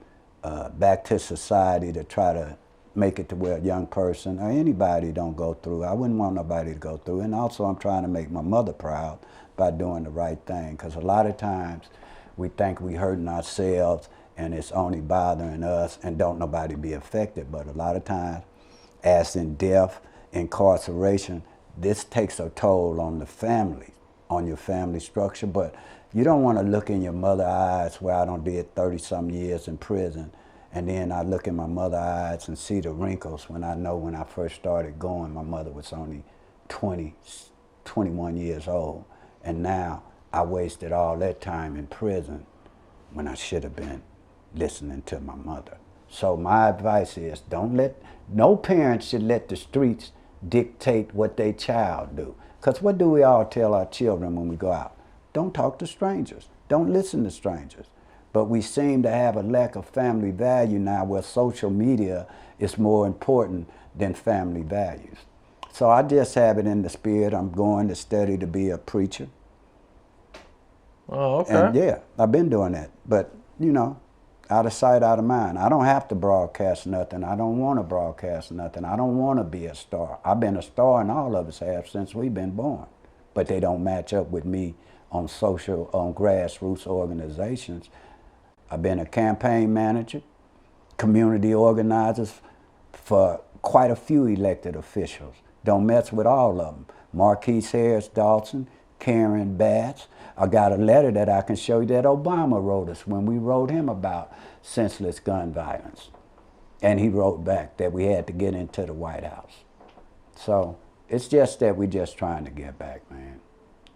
B: back to society to try to make it to where a young person or anybody don't go through. I wouldn't want nobody to go through. And also I'm trying to make my mother proud by doing the right thing, because a lot of times we think we hurting ourselves and it's only bothering us and don't nobody be affected. But a lot of times, as in death, incarceration, this takes a toll on the family, on your family structure. But you don't want to look in your mother's eyes where I done did 30-some years in prison, and then I look in my mother's eyes and see the wrinkles when I know when I first started going, my mother was only 20, 21 years old. And now I wasted all that time in prison when I should have been listening to my mother. So my advice is, no parent should let the streets dictate what their child do. Because what do we all tell our children when we go out? Don't talk to strangers. Don't listen to strangers. But we seem to have a lack of family value now, where social media is more important than family values. So I just have it in the spirit. I'm going to study to be a preacher.
A: Oh, okay.
B: And yeah, I've been doing that. But, you know, out of sight, out of mind. I don't have to broadcast nothing. I don't want to broadcast nothing. I don't want to be a star. I've been a star, and all of us have, since we've been born. But they don't match up with me on grassroots organizations. I've been a campaign manager, community organizers for quite a few elected officials. Don't mess with all of them. Marquise Harris Dawson, Karen Batts. I got a letter that I can show you that Obama wrote us when we wrote him about senseless gun violence. And he wrote back that we had to get into the White House. So it's just that we're just trying to get back, man.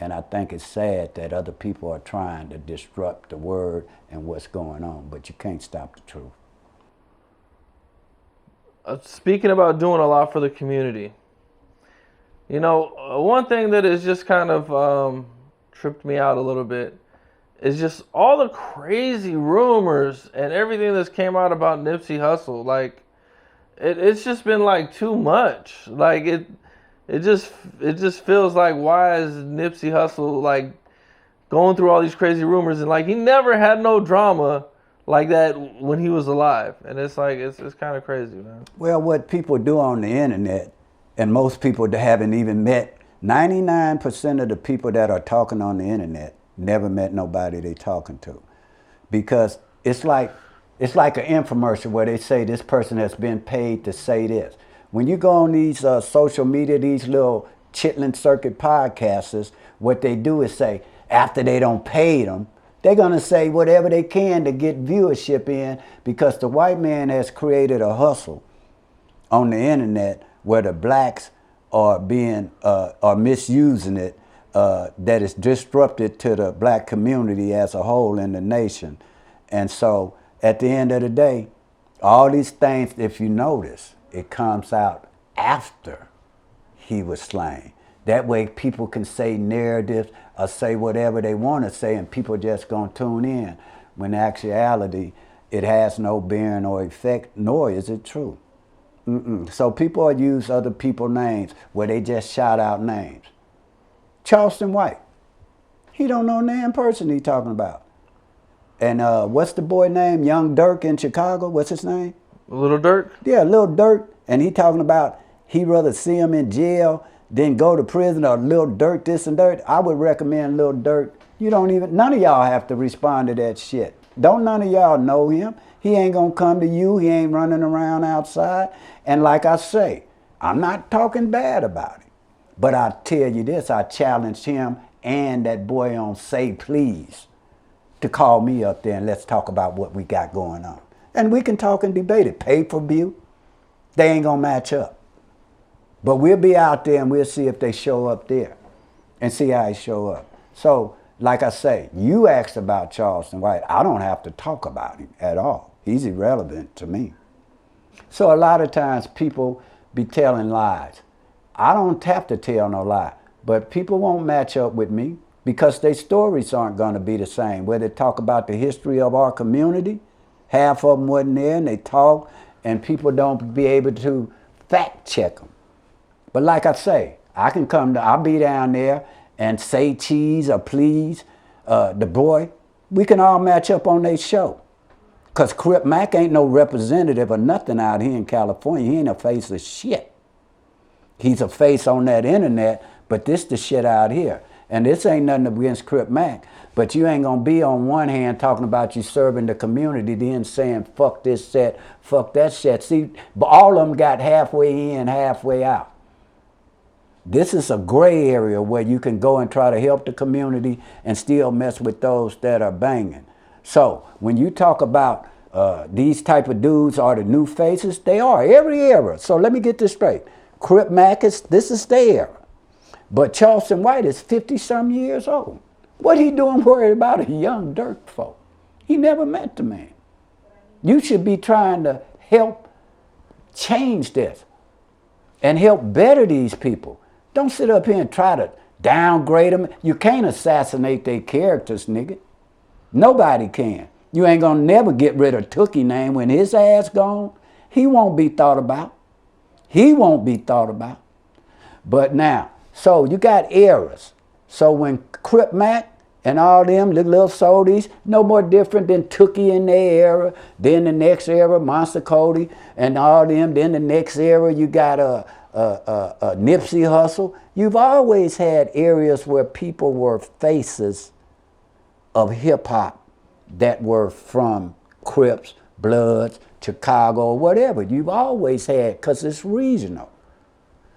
B: And I think it's sad that other people are trying to disrupt the word and what's going on, but you can't stop the truth.
A: Speaking about doing a lot for the community, you know, one thing that has just kind of tripped me out a little bit is just all the crazy rumors and everything that's came out about Nipsey Hussle. Like, it's just been like too much. Like it just feels like, why is Nipsey Hussle like going through all these crazy rumors, and like he never had no drama like that when he was alive. And it's like it's kind of crazy, man.
B: Well, what people do on the internet, and most people that haven't even met, 99% of the people that are talking on the internet never met nobody they talking to. Because it's like an infomercial where they say this person has been paid to say this. When you go on these social media, these little Chitlin Circuit podcasters, what they do is say, after they don't pay them, they're going to say whatever they can to get viewership in, because the white man has created a hustle on the internet where the blacks are misusing it, that is disrupted to the black community as a whole in the nation. And so at the end of the day, all these things, if you notice, it comes out after he was slain. That way people can say narratives or say whatever they want to say, and people just gonna tune in, when in actuality it has no bearing or effect, nor is it true. So people use other people's names where they just shout out names. Charleston White, he don't know the damn person he talking about. And what's the boy name? Young Dirk in Chicago, what's his name?
A: Little Dirk?
B: Yeah, Little Dirk. And he talking about he'd rather see him in jail than go to prison, or Little Dirk this and that. I would recommend Little Dirk. None of y'all have to respond to that shit. Don't none of y'all know him. He ain't gonna come to you. He ain't running around outside. And like I say, I'm not talking bad about him. But I tell you this, I challenged him and that boy on Say Please to call me up there and let's talk about what we got going on. And we can talk and debate it. Pay-per-view, they ain't gonna match up. But we'll be out there and we'll see if they show up there and see how they show up. So, like I say, you asked about Charleston White. I don't have to talk about him at all. He's irrelevant to me. So a lot of times people be telling lies. I don't have to tell no lie, but people won't match up with me because their stories aren't gonna be the same. Where they talk about the history of our community, half of them wasn't there, and they talk, and people don't be able to fact check them. But like I say, I'll be down there and say cheese or please, the boy, we can all match up on their show. Because Crip Mac ain't no representative or nothing out here in California. He ain't a face of shit. He's a face on that internet, but this the shit out here. And this ain't nothing against Crip Mac, but you ain't gonna be on one hand talking about you serving the community, then saying fuck this set, fuck that set. See, but all of them got halfway in, halfway out. This is a gray area where you can go and try to help the community and still mess with those that are banging. So when you talk about these type of dudes are the new faces, they are every era. So let me get this straight. Crip Mac this is their era. But Charleston White is 50-some years old. What he doing worried about a young dirt folk? He never met the man. You should be trying to help change this and help better these people. Don't sit up here and try to downgrade them. You can't assassinate their characters, nigga. Nobody can. You ain't gonna never get rid of Tookie name. When his ass gone, he won't be thought about. He won't be thought about. But now, so you got eras. So when Crip Mac and all them, the little soldiers, no more different than Tookie in their era. Then the next era, Monster Cody and all them. Then the next era, you got Nipsey Hussle. You've always had areas where people were faces of hip hop that were from Crips, Bloods, Chicago, whatever. You've always had, because it's regional.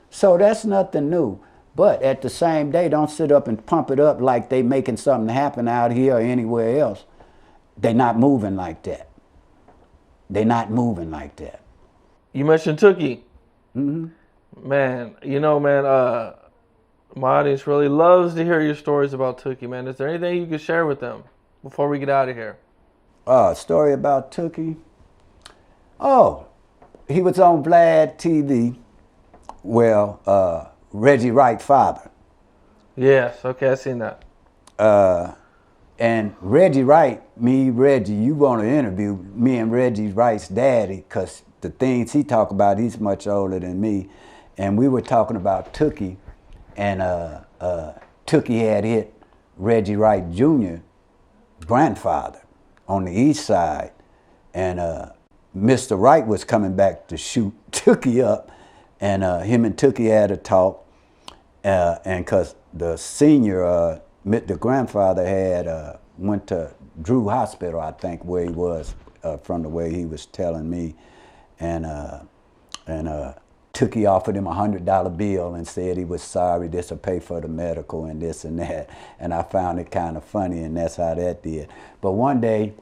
B: So that's nothing new. But at the same day, don't sit up and pump it up like they making something happen out here or anywhere else. They're not moving like that. They're not moving like that.
A: You mentioned Tookie.
B: Mm-hmm.
A: Man, you know, man, my audience really loves to hear your stories about Tookie, man. Is there anything you could share with them before we get out of here?
B: Story about Tookie? Oh, he was on Vlad TV. Well, Reggie Wright's father.
A: Yes, okay, I seen that.
B: And Reggie Wright, Reggie, you want to interview me and Reggie Wright's daddy, because the things he talk about, he's much older than me. And we were talking about Tookie, and Tookie had hit Reggie Wright Jr. grandfather on the east side. And Mr. Wright was coming back to shoot Tookie up, and him and Tookie had a talk. And because the senior, the grandfather had went to Drew Hospital, I think, where he was, from the way he was telling me. And Tookie offered him a $100 bill and said he was sorry, this will pay for the medical and this and that. And I found it kind of funny, and that's how that did. But one day,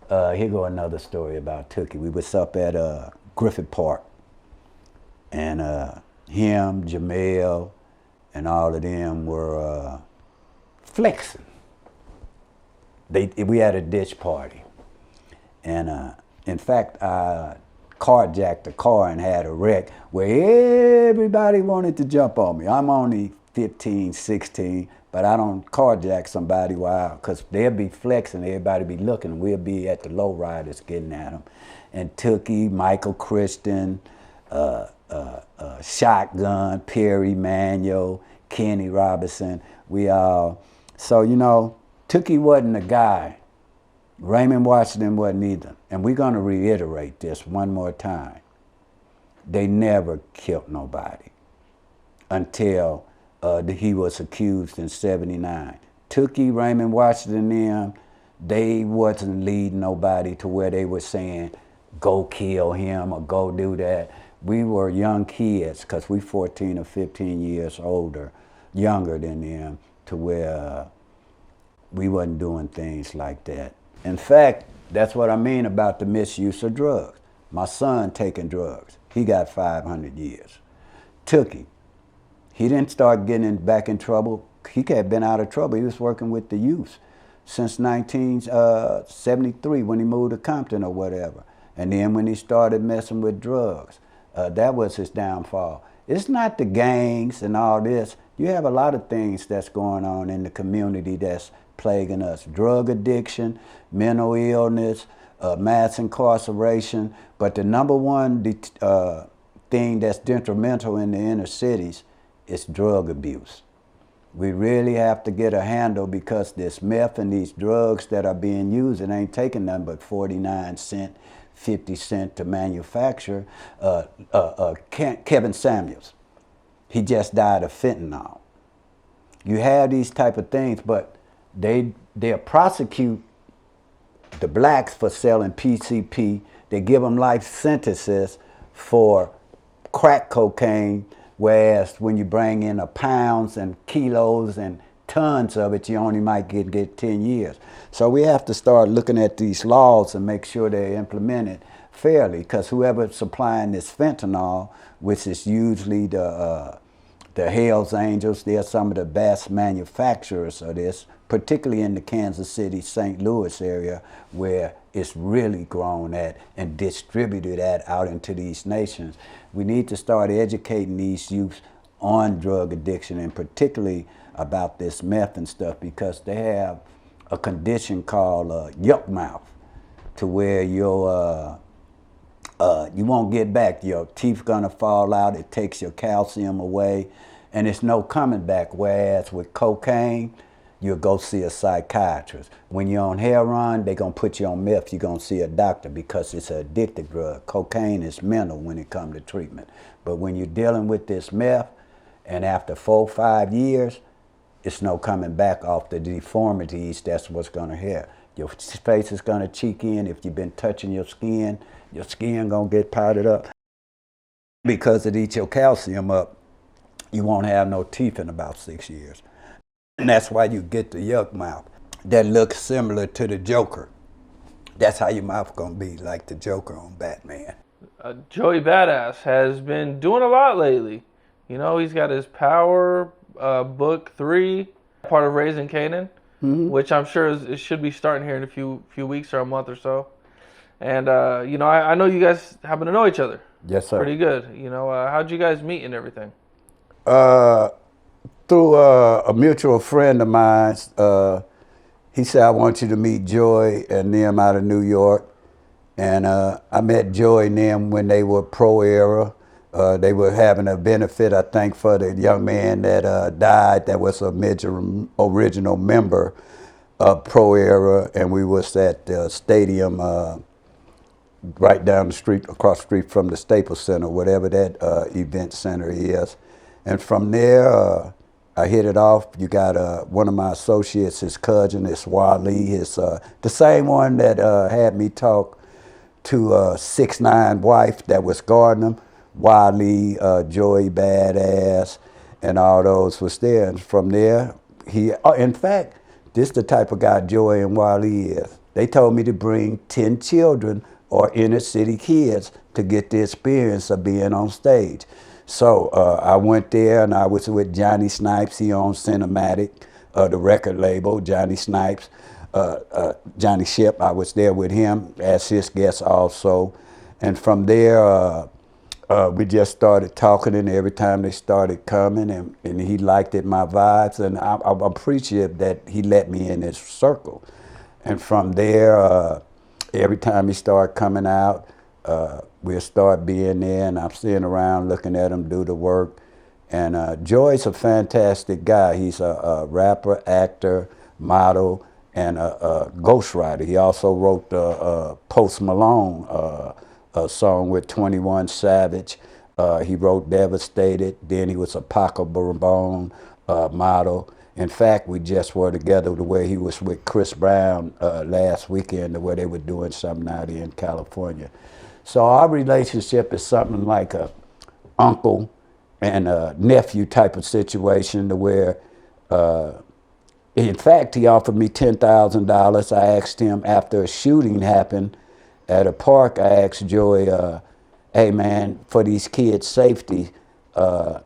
B: here go another story about Tookie. We was up at Griffith Park, and him, Jamel, and all of them were flexing. We had a ditch party. And in fact, I carjacked a car and had a wreck where everybody wanted to jump on me. I'm only 15, 16, but I don't carjack somebody because they'll be flexing, everybody be looking, and we'll be at the low riders getting at them. And Tookie, Michael Christian, Shotgun, Perry Manuel, Kenny Robinson, we all. So, you know, Tookie wasn't a guy. Raymond Washington wasn't either. And we're going to reiterate this one more time. They never killed nobody until he was accused in '79. Tookie, Raymond Washington, them, they wasn't leading nobody to where they were saying, go kill him or go do that. We were young kids, because we 14 or 15 years younger than them, to where we wasn't doing things like that. In fact, that's what I mean about the misuse of drugs. My son taking drugs, he got 500 years. Tookie, he didn't start getting back in trouble. He had been out of trouble. He was working with the youth since 1973 when he moved to Compton or whatever. And then when he started messing with drugs, that was his downfall. It's not the gangs and all this. You have a lot of things that's going on in the community that's plaguing us. Drug addiction, mental illness, mass incarceration. But the number one thing that's detrimental in the inner cities is drug abuse. We really have to get a handle, because this meth and these drugs that are being used, it ain't taking nothing but 49 cents, 50 cents to manufacture. Kevin Samuels, he just died of fentanyl. You have these type of things, but they'll prosecute the blacks for selling PCP. They give them life sentences for crack cocaine, whereas when you bring in pounds and kilos and tons of it, you only might get 10 years. So we have to start looking at these laws and make sure they're implemented fairly, because whoever's supplying this fentanyl, which is usually the Hells Angels, they're some of the best manufacturers of this, particularly in the Kansas City, St. Louis area, where it's really grown at and distributed at out into these nations. We need to start educating these youths on drug addiction, and particularly about this meth and stuff, because they have a condition called yuck mouth, to where you won't get back. Your teeth gonna fall out, it takes your calcium away, and it's no coming back. Whereas with cocaine, you'll go see a psychiatrist. When you're on heroin, they're gonna put you on meth, you're gonna see a doctor, because it's an addictive drug. Cocaine is mental when it comes to treatment. But when you're dealing with this meth, and after 4 or 5 years, it's no coming back off the deformities. That's what's gonna hit. Your face is gonna cheek in. If you've been touching your skin gonna get powdered up. Because it eats your calcium up, you won't have no teeth in about 6 years. And that's why you get the yuck mouth that looks similar to the Joker. That's how your mouth gonna be, like the Joker on Batman.
A: Joey Badass has been doing a lot lately. You know, he's got his Power book 3, part of Raising Canaan, which I'm sure it should be starting here in a few weeks or a month or so. And you know, I know you guys happen to know each other.
B: Yes, sir.
A: Pretty good. You know, how'd you guys meet and everything?
B: Through a mutual friend of mine. He said, I want you to meet Joy and them out of New York. And I met Joy and them when they were pro-era. They were having a benefit, I think, for the young man that died, that was a major original member of pro-era. And we was at the stadium right down the street, across the street from the Staples Center, whatever that event center is. And from there, I hit it off. You got one of my associates, his cousin, is Wally, the same one that had me talk to 6ix9ine wife that was guarding him. Wally, Joey Badass, and all those was there. And from there, in fact, this the type of guy Joey and Wally is. They told me to bring 10 children or inner city kids to get the experience of being on stage. So I went there, and I was with Johnny Snipes. He owns Cinematic, the record label, Johnny Snipes. Johnny Ship, I was there with him as his guest also. And from there, we just started talking, and every time they started coming, and he liked it, my vibes, and I'm appreciative that he let me in his circle. And from there, every time he started coming out, we'll start being there, and I'm sitting around looking at him do the work. And Joy's a fantastic guy. He's a rapper, actor, model, and a ghostwriter. He also wrote Post Malone, a song with 21 Savage. He wrote Devastated. Then he was a Paco Bourbon model. In fact, we just were together the way he was with Chris Brown last weekend, the way they were doing something out here in California. So our relationship is something like a uncle and a nephew type of situation, to where, in fact, he offered me $10,000. I asked him after a shooting happened at a park, I asked Joey, hey man, for these kids' safety, I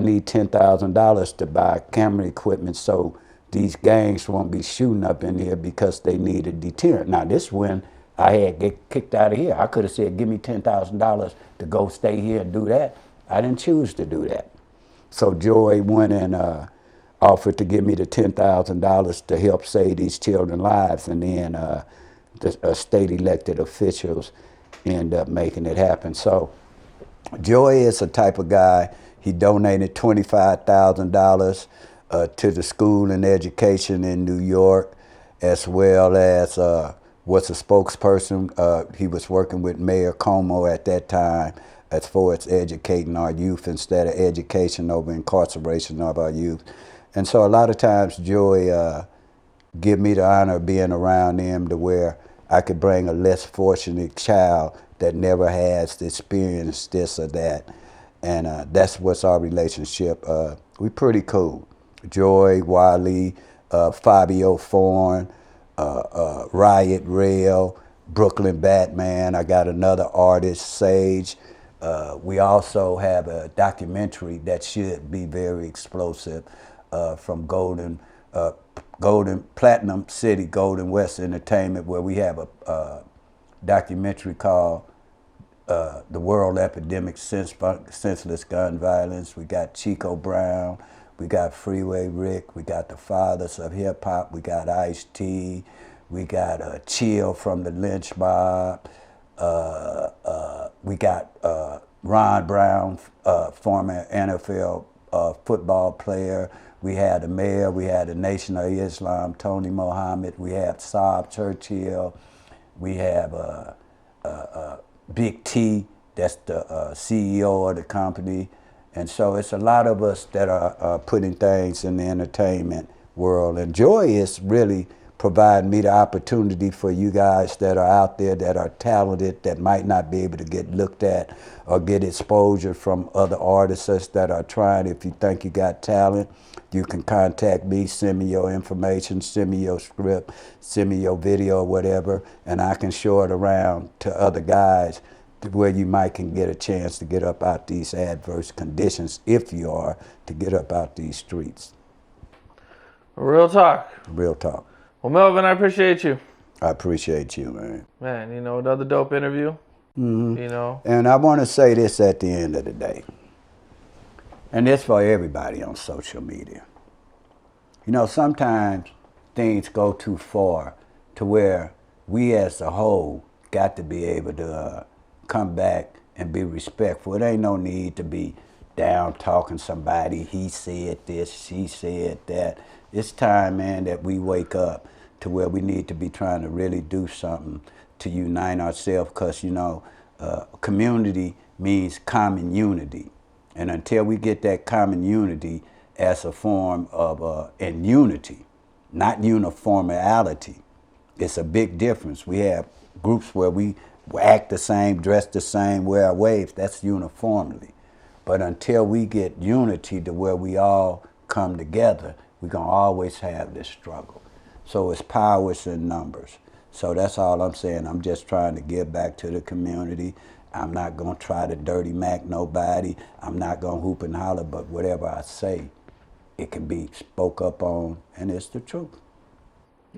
B: need $10,000 to buy camera equipment so these gangs won't be shooting up in here, because they need a deterrent. Now this when I had get kicked out of here. I could have said, give me $10,000 to go stay here and do that. I didn't choose to do that. So Joey went and offered to give me the $10,000 to help save these children's lives, and then the state elected officials end up making it happen. So Joey is the type of guy, he donated $25,000 to the school and education in New York, as well as was a spokesperson. He was working with Mayor Como at that time as far as educating our youth instead of education over incarceration of our youth. And so a lot of times Joey give me the honor of being around him to where I could bring a less fortunate child that never has experienced this or that. And that's what's our relationship. We pretty cool. Joy, Wally, Fabio Foreign, Riot Rail, Brooklyn Batman. I got another artist, Sage. We also have a documentary that should be very explosive from Platinum City, Golden West Entertainment, where we have a documentary called The World Epidemic, Senseless Gun Violence. We got Chico Brown, we got Freeway Rick, we got the fathers of hip hop, we got Ice-T, we got Chill from the Lynch Mob, we got Ron Brown, former NFL football player. We had the mayor, we had the Nation of Islam, Tony Mohammed, we have Saab Churchill, we have Big T, that's the CEO of the company. And so it's a lot of us that are putting things in the entertainment world. And Joy is really providing me the opportunity for you guys that are out there that are talented, that might not be able to get looked at or get exposure from other artists that are trying. If you think you got talent, you can contact me, send me your information, send me your script, send me your video or whatever, and I can show it around to other guys where you might can get a chance to get up out these adverse conditions, if you are, to get up out these streets.
A: Real talk.
B: Real talk.
A: Well, Melvin, I appreciate you.
B: I appreciate you, man.
A: Man, you know, another dope interview.
B: Mm-hmm.
A: You know.
B: And I want to say this at the end of the day. And this for everybody on social media. You know, sometimes things go too far to where we as a whole got to be able to come back and be respectful. It ain't no need to be down talking somebody. He said this, she said that. It's time, man, that we wake up to where we need to be trying to really do something to unite ourselves, because, you know, community means common unity. And until we get that common unity as a form of and unity, not uniformity, it's a big difference. We have groups where we act the same, dress the same, wear waves, that's uniformity. But until we get unity to where we all come together, we're gonna always have this struggle. So it's powers in numbers. So that's all I'm saying. I'm just trying to give back to the community. I'm not gonna try to dirty Mac nobody. I'm not gonna hoop and holler, but whatever I say, it can be spoke up on, and it's the truth.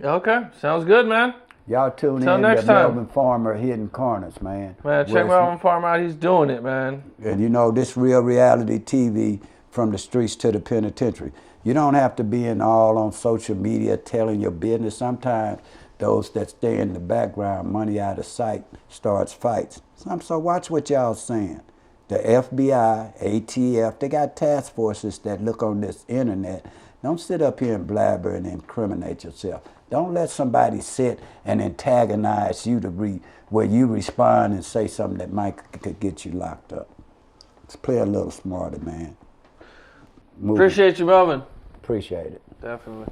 A: Okay, sounds good, man.
B: Y'all tune
A: Till
B: in
A: next
B: to
A: time.
B: Melvin Farmer Hidden Corners, man.
A: Man, check Melvin Farmer out. He's doing it, man.
B: And you know, this real reality TV from the streets to the penitentiary. You don't have to be in all on social media telling your business. Sometimes those that stay in the background, money out of sight, starts fights. So watch what y'all saying. The FBI, ATF, they got task forces that look on this internet. Don't sit up here and blabber and incriminate yourself. Don't let somebody sit and antagonize you to where you respond and say something that could get you locked up. Let's play a little smarter, man.
A: Appreciate you, Melvin.
B: Appreciate it.
A: Definitely.